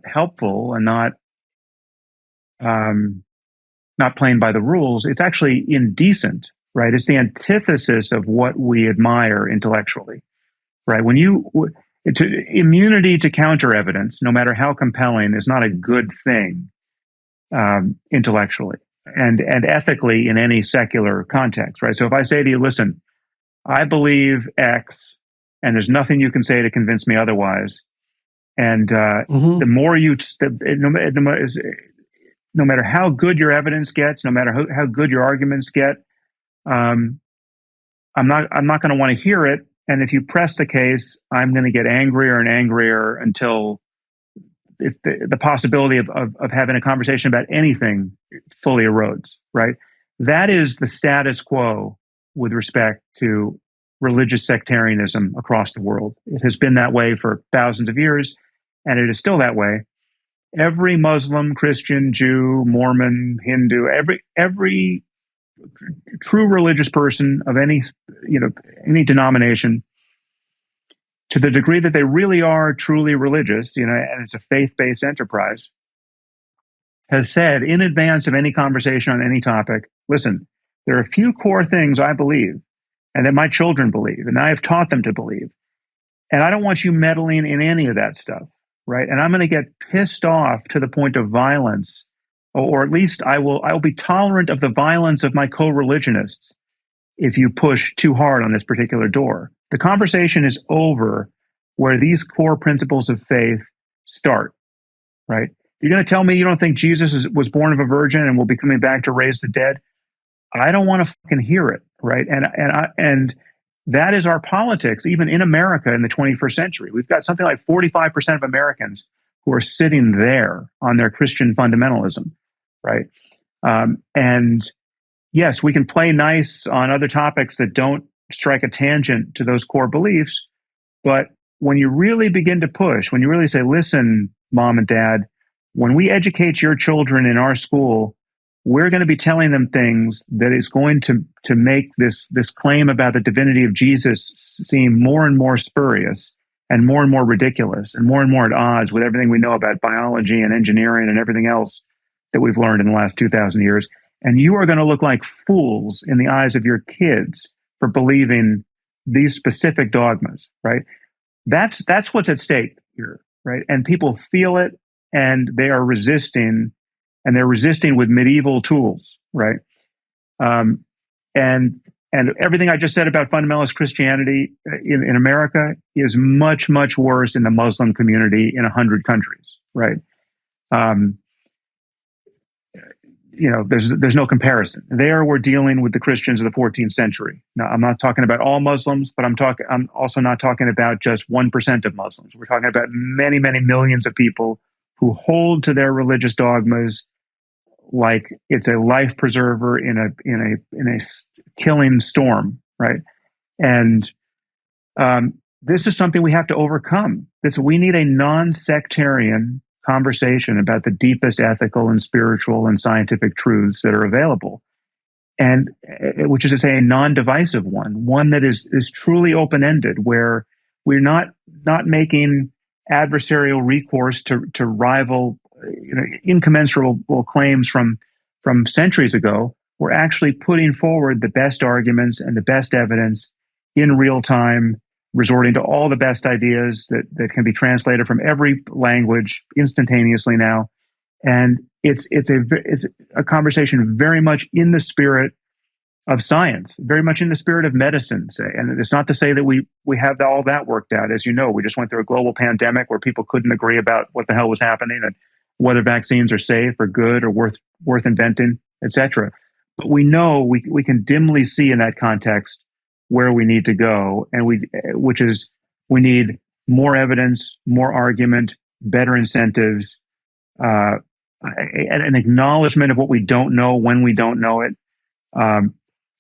helpful and not playing by the rules. It's actually indecent, right? It's the antithesis of what we admire intellectually, right? Immunity to counter evidence, no matter how compelling, is not a good thing intellectually and ethically in any secular context, right? So if I say to you, listen, I believe X, and there's nothing you can say to convince me otherwise, and the more no matter how good your evidence gets, no matter how good your arguments get, um, I'm not going to want to hear it. And if you press the case, I'm going to get angrier and angrier until the possibility of having a conversation about anything fully erodes, right? That is the status quo with respect to religious sectarianism across the world. It has been that way for thousands of years, and it is still that way. Every Muslim, Christian, Jew, Mormon, Hindu, every true religious person of any denomination, to the degree that they really are truly religious, and it's a faith-based enterprise, has said in advance of any conversation on any topic, listen, there are a few core things I believe and that my children believe, and I have taught them to believe. And I don't want you meddling in any of that stuff, right? And I'm going to get pissed off to the point of violence, or at least I will be tolerant of the violence of my co-religionists if you push too hard on this particular door. The conversation is over where these core principles of faith start, right? You're going to tell me you don't think Jesus was born of a virgin and will be coming back to raise the dead? I don't want to fucking hear it, right? And that is our politics, even in America in the 21st century. We've got something like 45% of Americans who are sitting there on their Christian fundamentalism, right? And yes, we can play nice on other topics that don't strike a tangent to those core beliefs. But when you really begin to push, when you really say, listen, mom and dad, when we educate your children in our school, we're going to be telling them things that is going to make this claim about the divinity of Jesus seem more and more spurious and more ridiculous and more at odds with everything we know about biology and engineering and everything else that we've learned in the last 2,000 years. And you are going to look like fools in the eyes of your kids for believing these specific dogmas, right? That's what's at stake here, right? And people feel it, and they are resisting, and they're resisting with medieval tools, right? And everything I just said about fundamentalist Christianity in America is much worse in the Muslim community in 100 countries, right? There's no comparison. There we're dealing with the Christians of the 14th century. Now, I'm not talking about all Muslims, but I'm also not talking about just 1% of Muslims. We're talking about many millions of people who hold to their religious dogmas like it's a life preserver in a killing storm, right? And this is something we have to overcome. We need a non-sectarian conversation about the deepest ethical and spiritual and scientific truths that are available, and which is to say a non-divisive one that is truly open-ended, where we're not making adversarial recourse to rival incommensurable claims from centuries ago. We're actually putting forward the best arguments and the best evidence in real time, resorting to all the best ideas that can be translated from every language instantaneously now. And it's a conversation very much in the spirit of science, very much in the spirit of medicine, say. And it's not to say that we have all that worked out. As you know, we just went through a global pandemic where people couldn't agree about what the hell was happening and whether vaccines are safe or good or worth inventing, etc. But we know we can dimly see in that context where we need to go, and we need more evidence, more argument, better incentives, an acknowledgement of what we don't know when we don't know it,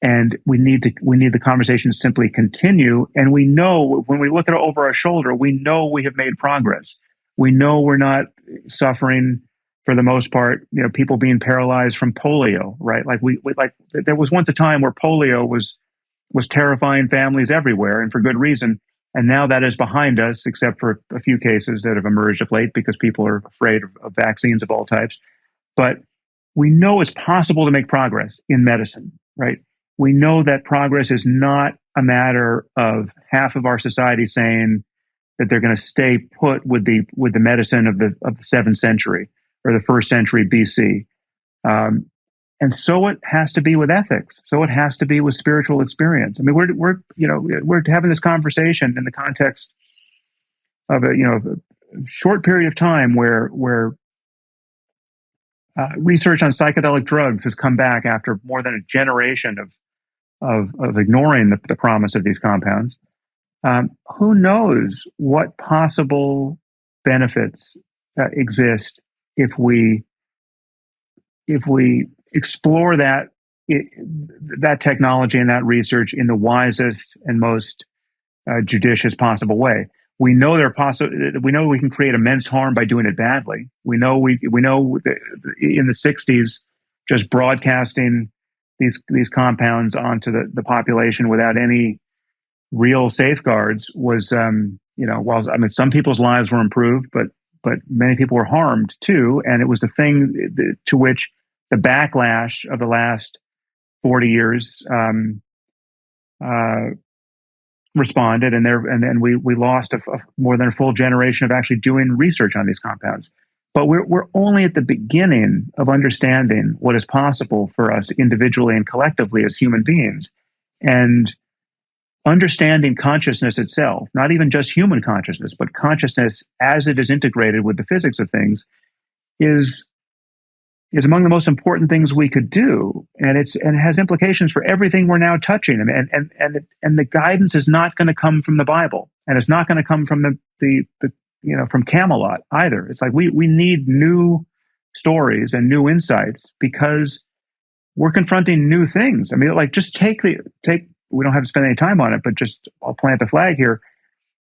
and we need the conversation to simply continue. And we know when we look at it over our shoulder, we know we have made progress. We know we're not suffering, for the most part, people being paralyzed from polio, right? Like there was once a time where polio was terrifying families everywhere, and for good reason. And now that is behind us, except for a few cases that have emerged of late because people are afraid of vaccines of all types. But we know it's possible to make progress in medicine, right? We know that progress is not a matter of half of our society saying that they're going to stay put with the medicine of the 7th century or the 1st century BC. And so it has to be with ethics. So it has to be with spiritual experience. I mean, we're having this conversation in the context of a short period of time where research on psychedelic drugs has come back after more than a generation of ignoring the promise of these compounds. Who knows what possible benefits exist if we explore that technology and that research in the wisest and most judicious possible way. We know we know we can create immense harm by doing it badly. We know in the 60s, just broadcasting these compounds onto the population without any real safeguards was, while some people's lives were improved, but many people were harmed too. And it was the thing to which the backlash of the last 40 years responded, and then we lost more than a full generation of actually doing research on these compounds. But we're only at the beginning of understanding what is possible for us individually and collectively as human beings, and understanding consciousness itself, not even just human consciousness, but consciousness as it is integrated with the physics of things, is among the most important things we could do, and it has implications for everything we're now touching. And the guidance is not going to come from the Bible, and it's not going to come from from Camelot either. It's like we need new stories and new insights because we're confronting new things. I mean, like, just take. We don't have to spend any time on it, but just I'll plant a flag here.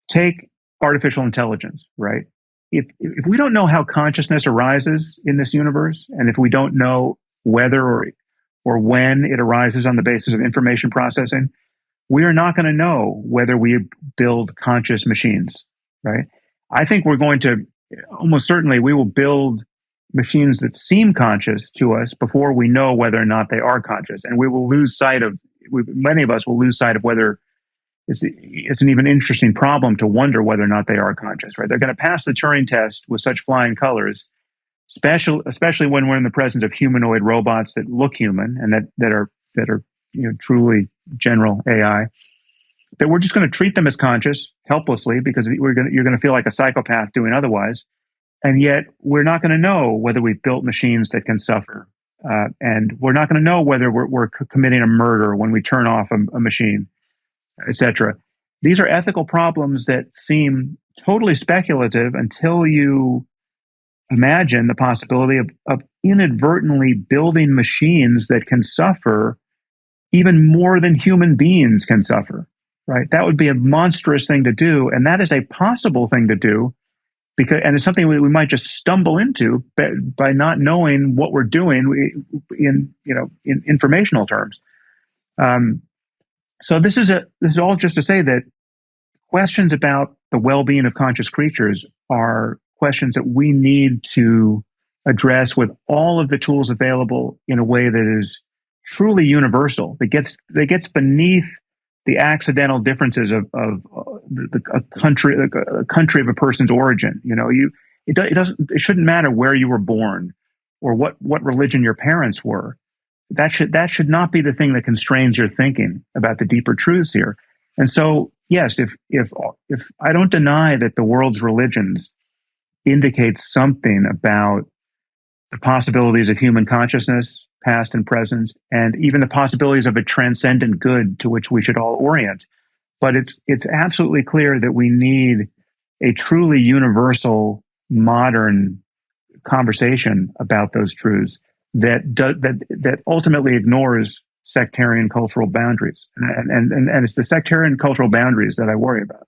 Take artificial intelligence, right? If we don't know how consciousness arises in this universe, and if we don't know whether or when it arises on the basis of information processing, we are not going to know whether we build conscious machines, right? I think we're going to, almost certainly, we will build machines that seem conscious to us before we know whether or not they are conscious. And we will lose sight of, many of us will lose sight of whether it's an even interesting problem to wonder whether or not they are conscious, right? They're going to pass the Turing test with such flying colors, especially when we're in the presence of humanoid robots that look human and that are truly general AI, that we're just going to treat them as conscious helplessly because you're going to feel like a psychopath doing otherwise. And yet we're not going to know whether we've built machines that can suffer. And we're not going to know whether we're committing a murder when we turn off a machine, etc. These are ethical problems that seem totally speculative until you imagine the possibility of inadvertently building machines that can suffer even more than human beings can suffer, right? That would be a monstrous thing to do, and that is a possible thing to do, and it's something we might just stumble into by not knowing what we're doing in informational terms. So this is all just to say that questions about the well-being of conscious creatures are questions that we need to address with all of the tools available in a way that is truly universal, that gets beneath the accidental differences of a country of a person's origin. It shouldn't matter where you were born or what religion your parents were. That should not be the thing that constrains your thinking about the deeper truths here. And so, yes, if I don't deny that the world's religions indicate something about the possibilities of human consciousness, past and present, and even the possibilities of a transcendent good to which we should all orient. But it's absolutely clear that we need a truly universal, modern conversation about those truths that ultimately ignores sectarian cultural boundaries, and it's the sectarian cultural boundaries that I worry about.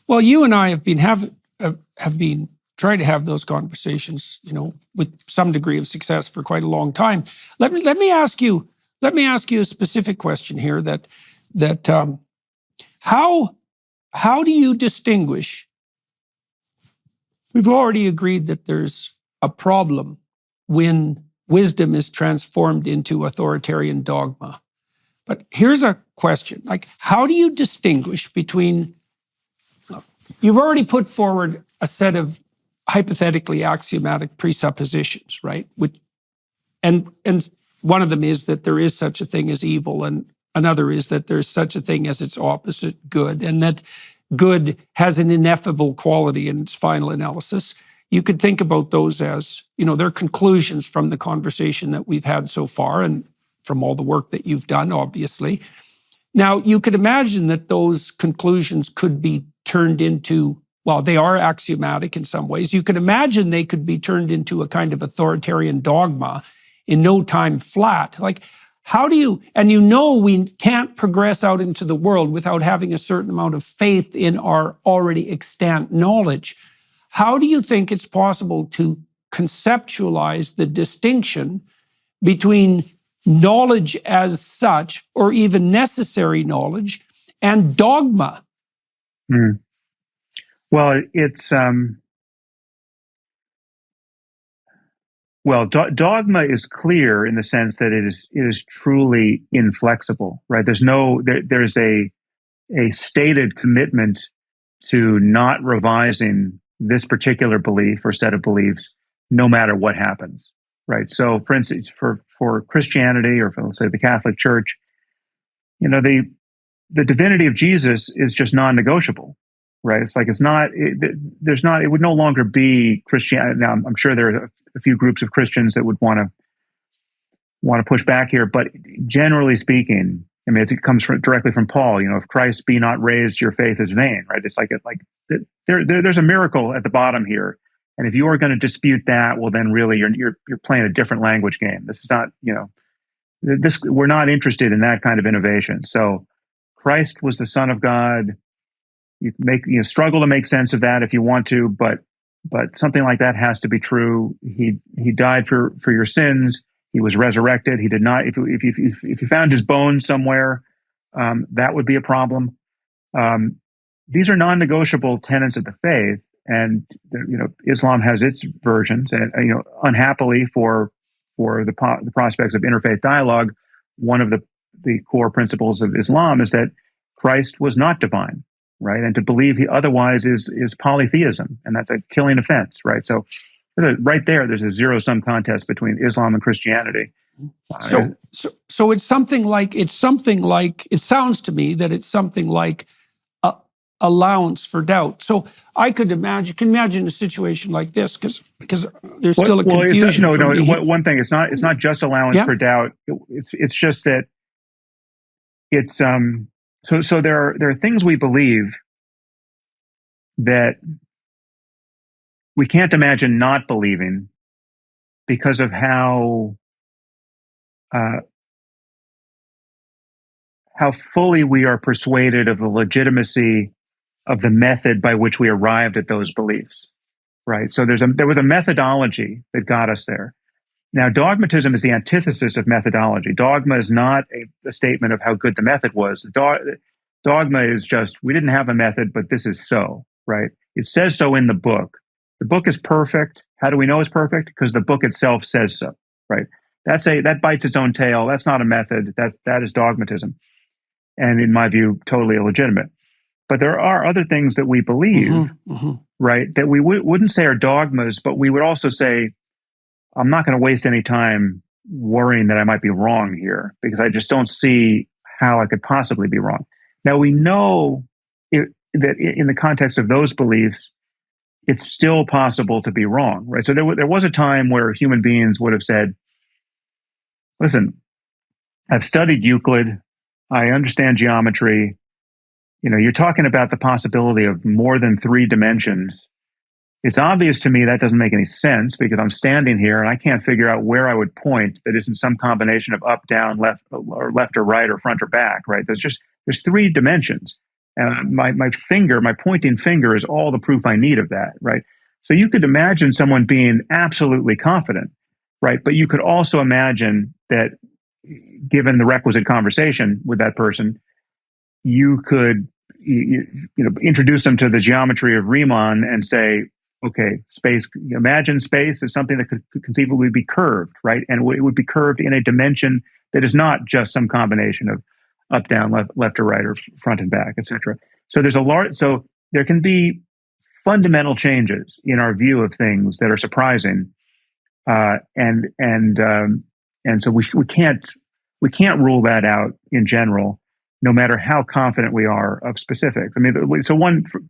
Well, you and I have been trying to have those conversations, with some degree of success for quite a long time. Let me ask you a specific question here. How do you distinguish? We've already agreed that there's a problem when wisdom is transformed into authoritarian dogma. But here's a question. How do you distinguish between, you've already put forward a set of hypothetically axiomatic presuppositions, right? And one of them is that there is such a thing as evil, and another is that there's such a thing as its opposite, good, and that good has an ineffable quality in its final analysis. You could think about those as, they're conclusions from the conversation that we've had so far, and from all the work that you've done, obviously. Now, you could imagine that those conclusions could be turned into, well, they are axiomatic in some ways. You could imagine they could be turned into a kind of authoritarian dogma in no time flat. Like, how do you, and we can't progress out into the world without having a certain amount of faith in our already extant knowledge. How do you think it's possible to conceptualize the distinction between knowledge as such, or even necessary knowledge, and dogma? Mm. Well, it's dogma is clear in the sense that it is truly inflexible, right? There's a stated commitment to not revising this particular belief or set of beliefs, no matter what happens, right? So, for instance, for Christianity, or for, let's say, the Catholic Church, the divinity of Jesus is just non-negotiable, right? It's like it would no longer be Christianity. Now, I'm sure there are a few groups of Christians that would want to push back here, but generally speaking, I mean, it comes directly from Paul. If Christ be not raised, your faith is vain, right? It's like there's a miracle at the bottom here, and if you are going to dispute that, well, then really you're playing a different language game. This is not, we're not interested in that kind of innovation. So, Christ was the Son of God. You struggle to make sense of that if you want to, but something like that has to be true. He died for your sins. He was resurrected. He did not. If you found his bones somewhere, that would be a problem. These are non-negotiable tenets of the faith, and Islam has its versions. And unhappily for the prospects of interfaith dialogue, one of the core principles of Islam is that Christ was not divine, right? And to believe he otherwise is polytheism, and that's a killing offense, right? So, right there's a zero-sum contest between Islam and Christianity. So it sounds to me that it's something like allowance for doubt. So I can imagine a situation like this, because there's still a confusion. One thing, it's not just allowance for doubt. It's just that it's so there are things we believe that we can't imagine not believing because of how fully we are persuaded of the legitimacy of the method by which we arrived at those beliefs, right? So there was a methodology that got us there. Now, dogmatism is the antithesis of methodology. Dogma is not a statement of how good the method was. Dogma is just, we didn't have a method, but this is so, right? It says so in the book. The book is perfect. How do we know it's perfect? Because the book itself says so, right? That bites its own tail. That's not a method. That is dogmatism. And in my view, totally illegitimate. But there are other things that we believe, right, that we wouldn't say are dogmas, but we would also say, I'm not going to waste any time worrying that I might be wrong here, because I just don't see how I could possibly be wrong. Now, we know that in the context of those beliefs, it's still possible to be wrong, right? So there was a time where human beings would have said, listen, I've studied Euclid. I understand geometry. You're talking about the possibility of more than 3 dimensions. It's obvious to me that doesn't make any sense, because I'm standing here and I can't figure out where I would point that isn't some combination of up, down, left or right, or front or back, right? There's 3 dimensions. And my pointing finger is all the proof I need of that, right? So you could imagine someone being absolutely confident, right? But you could also imagine that, given the requisite conversation with that person, you could introduce them to the geometry of Riemann and say, okay, imagine space is something that could conceivably be curved, right? And it would be curved in a dimension that is not just some combination of up, down, left or right, or front and back, etc. So so there can be fundamental changes in our view of things that are surprising, and so we can't rule that out in general, no matter how confident we are of specifics. I mean, so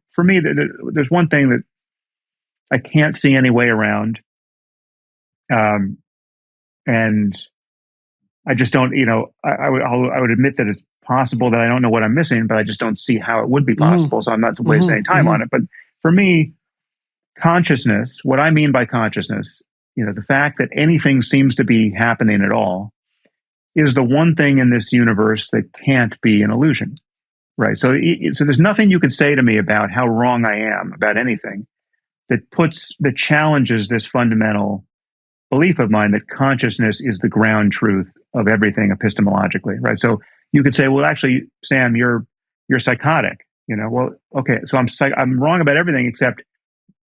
for me, there's one thing that I can't see any way around, and I just don't, I would admit that it's possible that I don't know what I'm missing, but I just don't see how it would be Mm-hmm. possible. So I'm not wasting any time on it. But for me, consciousness, what I mean by consciousness, the fact that anything seems to be happening at all is the one thing in this universe that can't be an illusion, right? So there's nothing you could say to me about how wrong I am about anything that challenges this fundamental belief of mine that consciousness is the ground truth of everything epistemologically, right? So you could say, well, actually, Sam, you're psychotic. Well, okay, so I'm wrong about everything except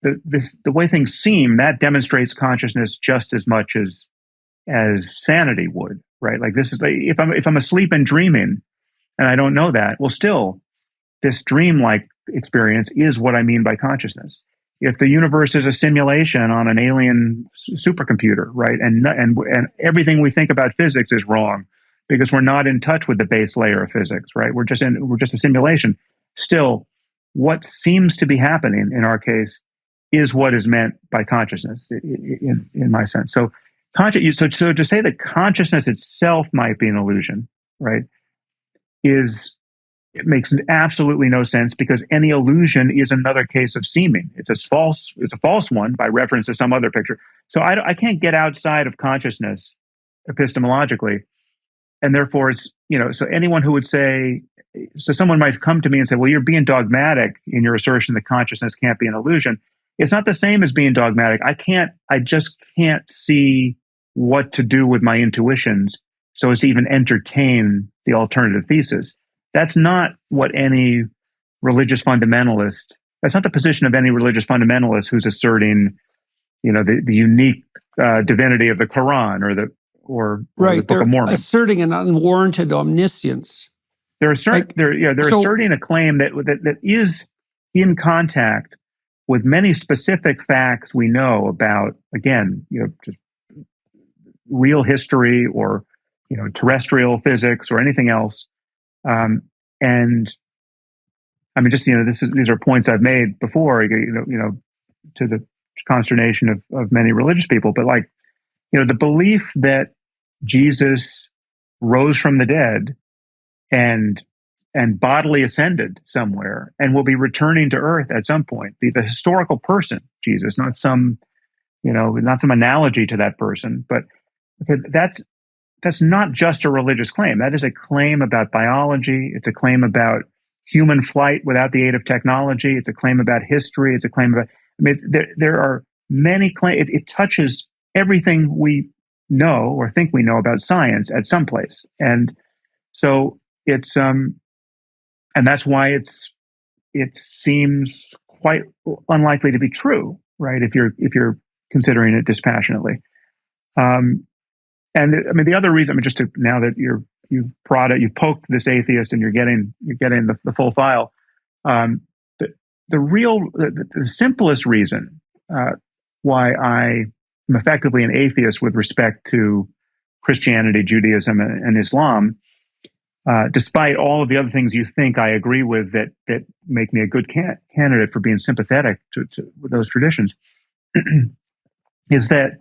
the way things seem. That demonstrates consciousness just as much as sanity would, right? Like this is like, if I'm asleep and dreaming and I don't know that, well, still this dreamlike experience is what I mean by consciousness. If the universe is a simulation on an alien supercomputer, right, and everything we think about physics is wrong because we're not in touch with the base layer of physics, right? We're just a simulation. Still, what seems to be happening in our case is what is meant by consciousness, in my sense. So, so to say that consciousness itself might be an illusion, right, it makes absolutely no sense because any illusion is another case of seeming. It's a false one by reference to some other picture. So I can't get outside of consciousness epistemologically. And therefore so anyone who would say, so someone might come to me and say, well, you're being dogmatic in your assertion that consciousness can't be an illusion. It's not the same as being dogmatic. I just can't see what to do with my intuitions so as to even entertain the alternative thesis. That's not what any religious fundamentalist, that's not the position of any religious fundamentalist who's asserting, the unique divinity of the Quran or the Book of Mormon. Asserting an unwarranted omniscience. They're asserting a claim that is in contact with many specific facts we know about, again, just real history or, terrestrial physics or anything else. And I mean, just, these are points I've made before, to the consternation of many religious people, but the belief that Jesus rose from the dead and bodily ascended somewhere and will be returning to earth at some point, the historical person, Jesus, not some analogy to that person, but that's not just a religious claim. That is a claim about biology. It's a claim about human flight without the aid of technology. It's a claim about history. It's a claim about, there are many claims. It touches everything we know or think we know about science at some place. And so it's, and that's why it seems quite unlikely to be true, right? If you're considering it dispassionately. And I mean, the other reason, now that you've poked this atheist and you're getting the full file. The simplest reason why I am effectively an atheist with respect to Christianity, Judaism, and Islam, despite all of the other things you think I agree with that make me a good candidate for being sympathetic to those traditions, is that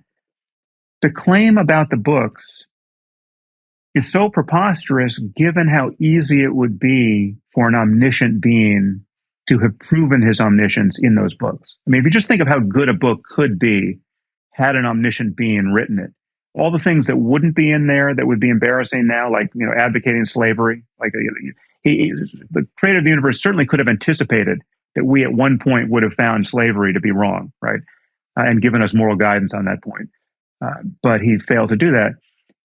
the claim about the books is so preposterous given how easy it would be for an omniscient being to have proven his omniscience in those books. I mean, if you just think of how good a book could be had an omniscient being written it, all the things that wouldn't be in there that would be embarrassing now, like, advocating slavery, the creator of the universe certainly could have anticipated that we at one point would have found slavery to be wrong, right? And given us moral guidance on that point. But he failed to do that.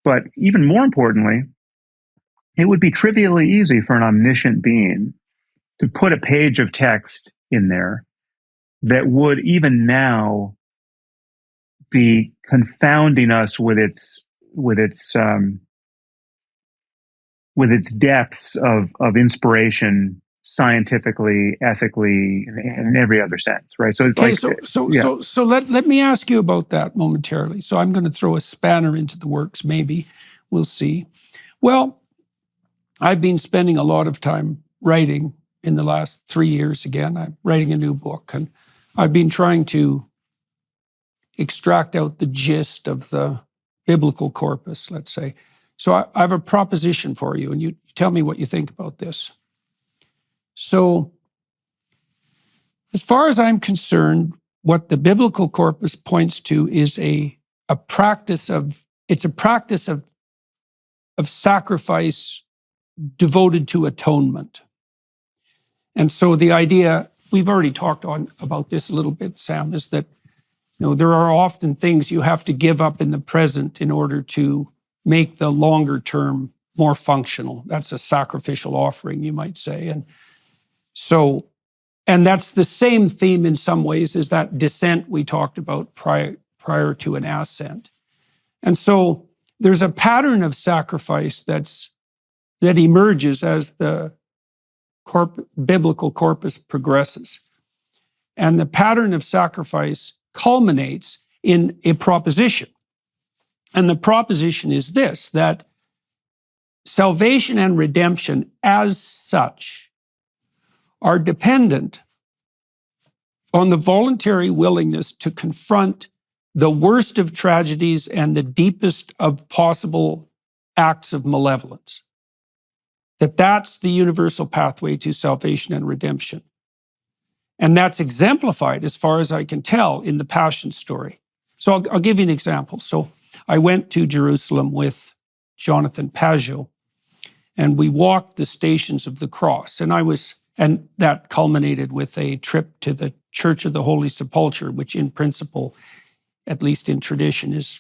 But even more importantly, it would be trivially easy for an omniscient being to put a page of text in there that would even now be confounding us with its depths of inspiration, scientifically, ethically, and in every other sense, right? So it's so let me ask you about that momentarily. So I'm going to throw a spanner into the works, maybe. We'll see. Well, I've been spending a lot of time writing in the last 3 years again. I'm writing a new book, and I've been trying to extract out the gist of the biblical corpus, let's say. So I have a proposition for you, and you tell me what you think about this. So as far as I'm concerned, what the biblical corpus points to is a practice of sacrifice devoted to atonement. And so the idea, we've already talked about this a little bit, Sam, is that there are often things you have to give up in the present in order to make the longer term more functional. That's a sacrificial offering, you might say. And that's the same theme in some ways as that descent we talked about prior to an ascent. And so there's a pattern of sacrifice that emerges as the biblical corpus progresses. And the pattern of sacrifice culminates in a proposition. And the proposition is this, that salvation and redemption as such are dependent on the voluntary willingness to confront the worst of tragedies and the deepest of possible acts of malevolence. That's the universal pathway to salvation and redemption. And that's exemplified, as far as I can tell, in the Passion story. So I'll give you an example. So I went to Jerusalem with Jonathan Pajot, and we walked the Stations of the Cross. And that culminated with a trip to the Church of the Holy Sepulchre, which in principle, at least in tradition, is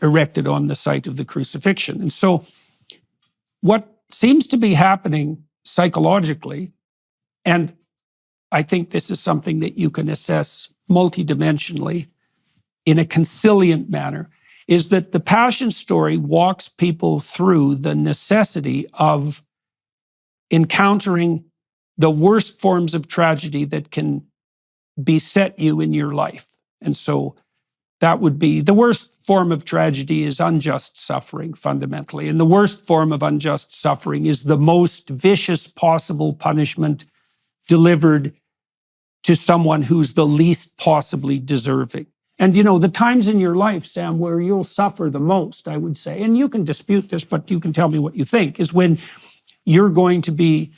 erected on the site of the crucifixion. And so what seems to be happening psychologically, and I think this is something that you can assess multidimensionally in a conciliant manner, is that the Passion story walks people through the necessity of encountering the worst forms of tragedy that can beset you in your life. And so that would be, the worst form of tragedy is unjust suffering, fundamentally. And the worst form of unjust suffering is the most vicious possible punishment delivered to someone who's the least possibly deserving. And the times in your life, Sam, where you'll suffer the most, I would say, and you can dispute this, but you can tell me what you think, is when you're going to be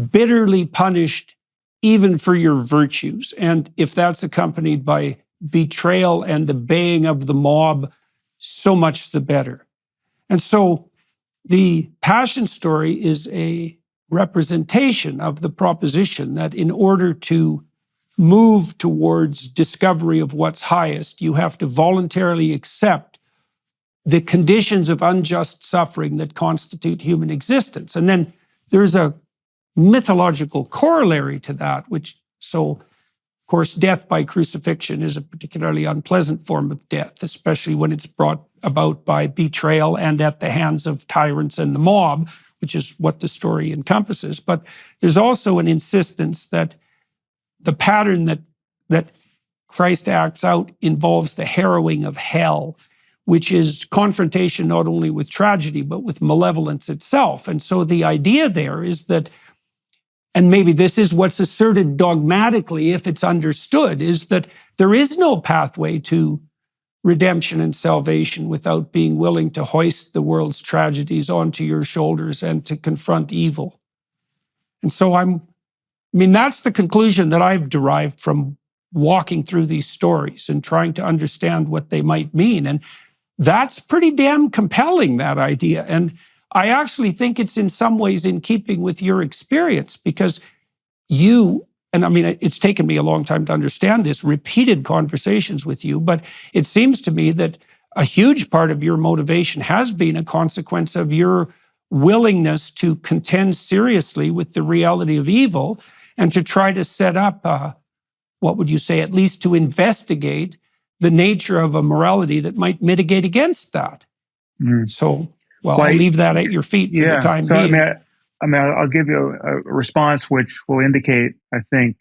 bitterly punished even for your virtues. And if that's accompanied by betrayal and the baying of the mob, so much the better. And so the Passion story is a representation of the proposition that in order to move towards discovery of what's highest, you have to voluntarily accept the conditions of unjust suffering that constitute human existence. And then there's a mythological corollary to that, of course, death by crucifixion is a particularly unpleasant form of death, especially when it's brought about by betrayal and at the hands of tyrants and the mob, which is what the story encompasses. But there's also an insistence that the pattern that Christ acts out involves the harrowing of hell, which is confrontation not only with tragedy, but with malevolence itself. And so the idea there is that, and maybe this is what's asserted dogmatically if it's understood, is that there is no pathway to redemption and salvation without being willing to hoist the world's tragedies onto your shoulders and to confront evil. And so that's the conclusion that I've derived from walking through these stories and trying to understand what they might mean. And that's pretty damn compelling, that idea. And I actually think it's in some ways in keeping with your experience, because it's taken me a long time to understand this, repeated conversations with you, but it seems to me that a huge part of your motivation has been a consequence of your willingness to contend seriously with the reality of evil and to try to set up, what would you say, at least to investigate the nature of a morality that might mitigate against that. So, I'll leave that at your feet for the time being. I'll give you a response which will indicate, I think,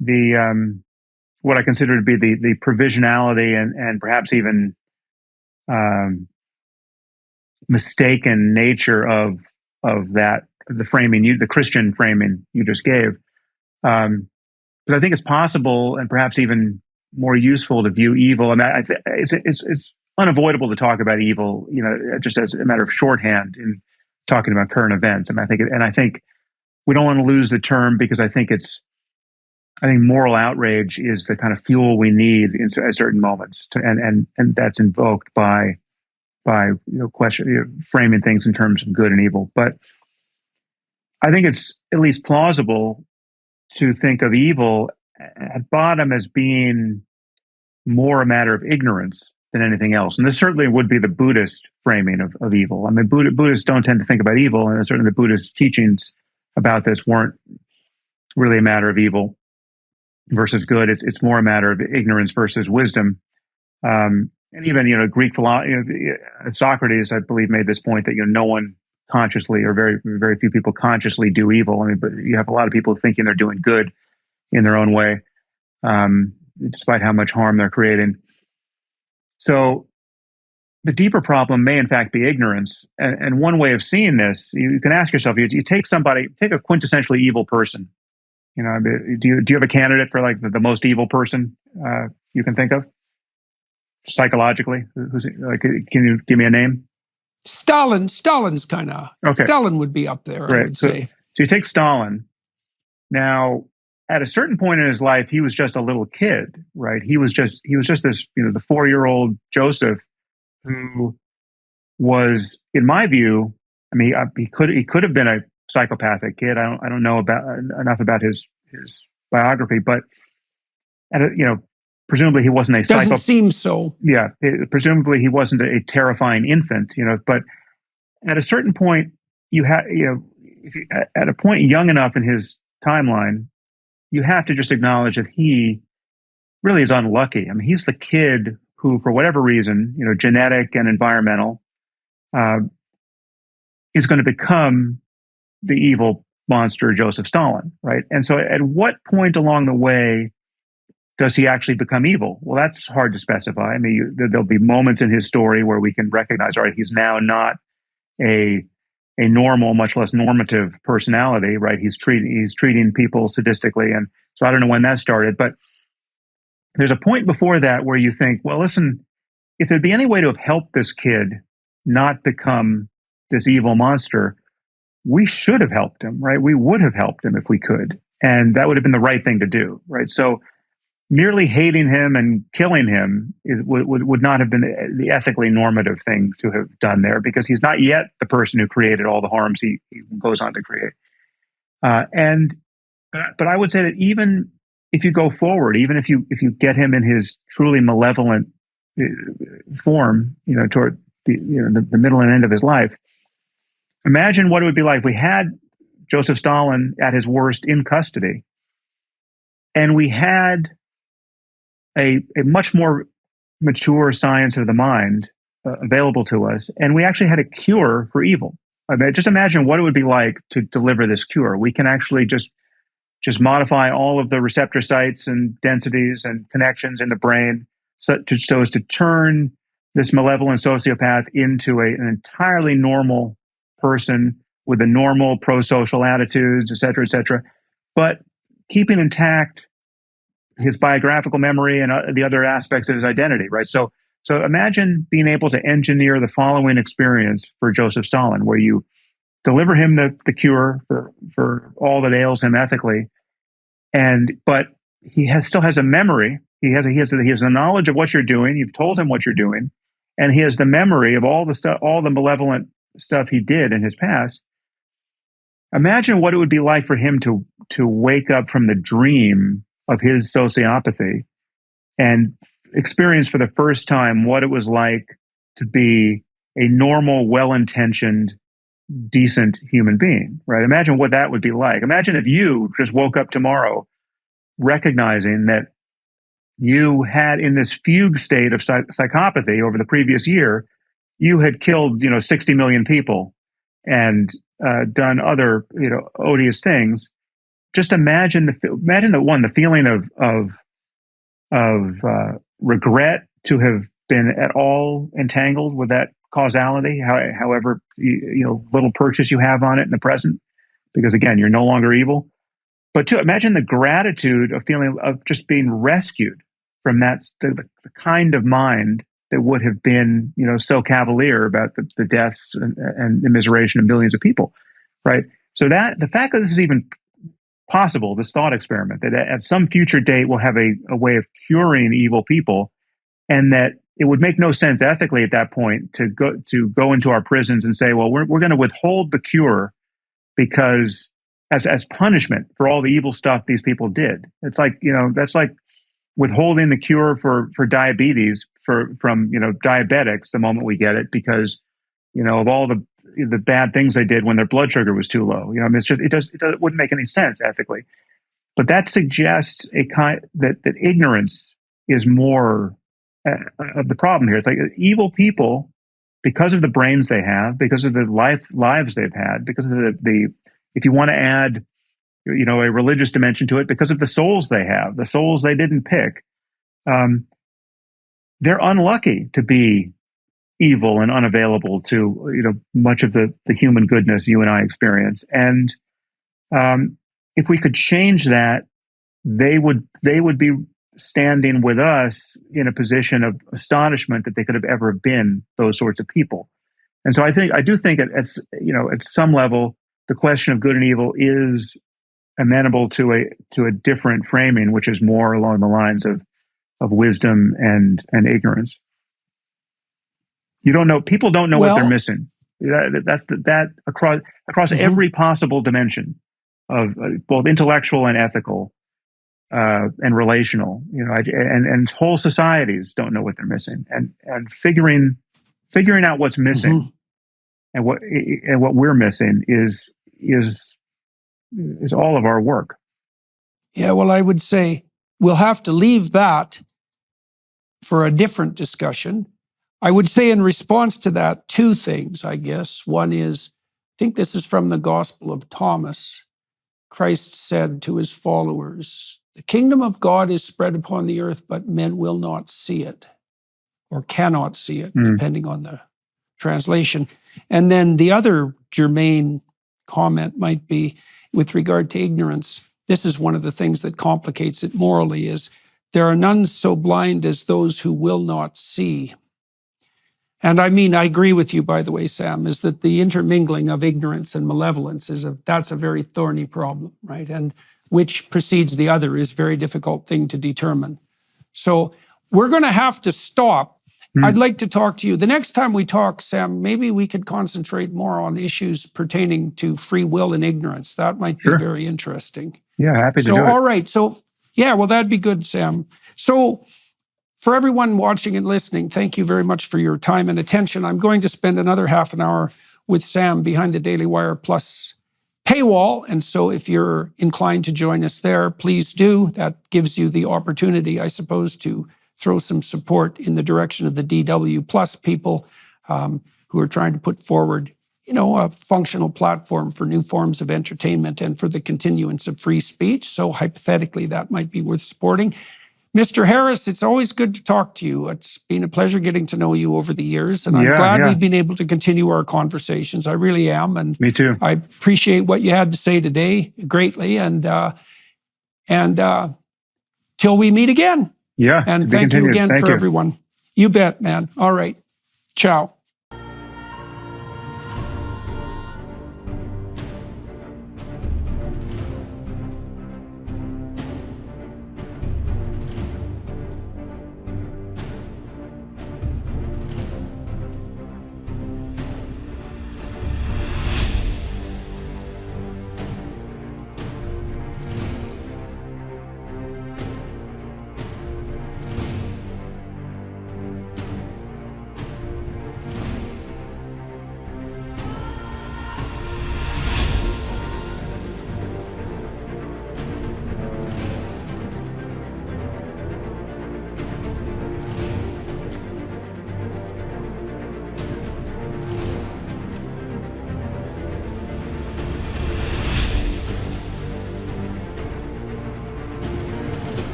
the what I consider to be the provisionality and perhaps even mistaken nature of that, the framing, the Christian framing you just gave. But I think it's possible and perhaps even more useful to view evil. It's unavoidable to talk about evil, just as a matter of shorthand in talking about current events. I mean, I think we don't want to lose the term, because I think moral outrage is the kind of fuel we need at certain moments, and that's invoked by framing things in terms of good and evil. But I think it's at least plausible to think of evil at bottom as being more a matter of ignorance than anything else. And this certainly would be the Buddhist framing of evil. I mean, Buddhists don't tend to think about evil, and certainly the Buddhist teachings about this weren't really a matter of evil versus good. It's more a matter of ignorance versus wisdom. And even, Greek philosophy, Socrates, I believe, made this point that, no one consciously, or very, very few people consciously do evil. I mean, but you have a lot of people thinking they're doing good in their own way, despite how much harm they're creating. So the deeper problem may in fact be ignorance. And one way of seeing this, you can ask yourself, you take a quintessentially evil person. Do you have a candidate for like the most evil person you can think of psychologically? Who's like? Can you give me a name? Stalin's kind of okay. Stalin would be up there, right. I would say. So you take Stalin. Now, at a certain point in his life, he was just a little kid, right? He was just this, the 4-year-old Joseph, who was, in my view, I mean, he could have been a psychopathic kid. I don't know enough about his biography, but presumably he wasn't a doesn't seem so. Yeah, presumably he wasn't a terrifying infant, But at a certain point, at a point young enough in his timeline, you have to just acknowledge that he really is unlucky. I mean, he's the kid who, for whatever reason, genetic and environmental, is going to become the evil monster Joseph Stalin, right? And so at what point along the way does he actually become evil? Well, that's hard to specify. I mean, there'll be moments in his story where we can recognize, all right, he's now not a normal, much less normative personality, right? He's treating people sadistically. And so I don't know when that started, but there's a point before that where you think, well, listen, if there'd be any way to have helped this kid not become this evil monster, we should have helped him, right? We would have helped him if we could. And that would have been the right thing to do, right? So merely hating him and killing him would not have been the ethically normative thing to have done there, because he's not yet the person who created all the harms he goes on to create. But I would say that even if you go forward, even if you get him in his truly malevolent form, toward the middle and end of his life, imagine what it would be like if we had Joseph Stalin at his worst in custody, and we had a much more mature science of the mind available to us, and we actually had a cure for evil. I mean, just imagine what it would be like to deliver this cure. We can actually just modify all of the receptor sites and densities and connections in the brain so as to turn this malevolent sociopath into an entirely normal person with a normal pro-social attitudes, et cetera, but keeping intact his biographical memory and the other aspects of his identity, right? So imagine being able to engineer the following experience for Joseph Stalin, where you deliver him the cure for all that ails him ethically, but he still has a memory. He has the knowledge of what you're doing. You've told him what you're doing, and he has the memory of all the stuff, all the malevolent stuff he did in his past. Imagine what it would be like for him to wake up from the dream of his sociopathy and experience for the first time what it was like to be a normal, well-intentioned, decent human being, right? Imagine what that would be like. Imagine if you just woke up tomorrow recognizing that you had, in this fugue state of psychopathy over the previous year, you had killed, 60 million people and done other, odious things. Just imagine the feeling of regret to have been at all entangled with that causality, however little purchase you have on it in the present, because again, you're no longer evil. But to imagine the gratitude of feeling of just being rescued from the kind of mind that would have been, so cavalier about the deaths and immiseration of millions of people, right? So that the fact that this is even possible, this thought experiment, that at some future date we'll have a way of curing evil people, and that it would make no sense ethically at that point to go into our prisons and say, well, we're going to withhold the cure because as punishment for all the evil stuff these people did. It's like, that's like withholding the cure for diabetes from diabetics the moment we get it, because of all the bad things they did when their blood sugar was too low. It's just it wouldn't make any sense ethically. But that suggests that ignorance is more of the problem here. It's like evil people, because of the brains they have, because of the lives they've had, because of the if you want to add a religious dimension to it, because of the souls they have, the souls they didn't pick, they're unlucky to be evil and unavailable to much of the human goodness you and I experience. And if we could change that, they would be standing with us in a position of astonishment that they could have ever been those sorts of people. And so I do think at some level the question of good and evil is amenable to a different framing, which is more along the lines of wisdom and ignorance. People don't know what they're missing. That across every possible dimension of both intellectual and ethical and relational, and whole societies don't know what they're missing, and figuring out what's missing and what we're missing is all of our work. Yeah, well, I would say we'll have to leave that for a different discussion. I would say in response to that, two things, I guess. One is, I think this is from the Gospel of Thomas. Christ said to his followers, "The kingdom of God is spread upon the earth, but men will not see it, or cannot see it, depending on the translation." And then the other germane comment might be, with regard to ignorance, this is one of the things that complicates it morally, is there are none so blind as those who will not see. And I agree with you, by the way, Sam, is that the intermingling of ignorance and malevolence that's a very thorny problem, right? And which precedes the other is a very difficult thing to determine. So we're going to have to stop. I'd like to talk to you. The next time we talk, Sam, maybe we could concentrate more on issues pertaining to free will and ignorance. That might be very interesting. Yeah, happy to do it. All right. So, yeah, well, that'd be good, Sam. So for everyone watching and listening, thank you very much for your time and attention. I'm going to spend another half an hour with Sam behind the Daily Wire Plus paywall. And so if you're inclined to join us there, please do. That gives you the opportunity, I suppose, to throw some support in the direction of the DW Plus people who are trying to put forward, a functional platform for new forms of entertainment and for the continuance of free speech. So hypothetically, that might be worth supporting. Mr. Harris, it's always good to talk to you. It's been a pleasure getting to know you over the years, and I'm glad we've been able to continue our conversations. I really am, and me too. I appreciate what you had to say today greatly, and till we meet again. Yeah. And thank you again for everyone. You bet, man. All right. Ciao.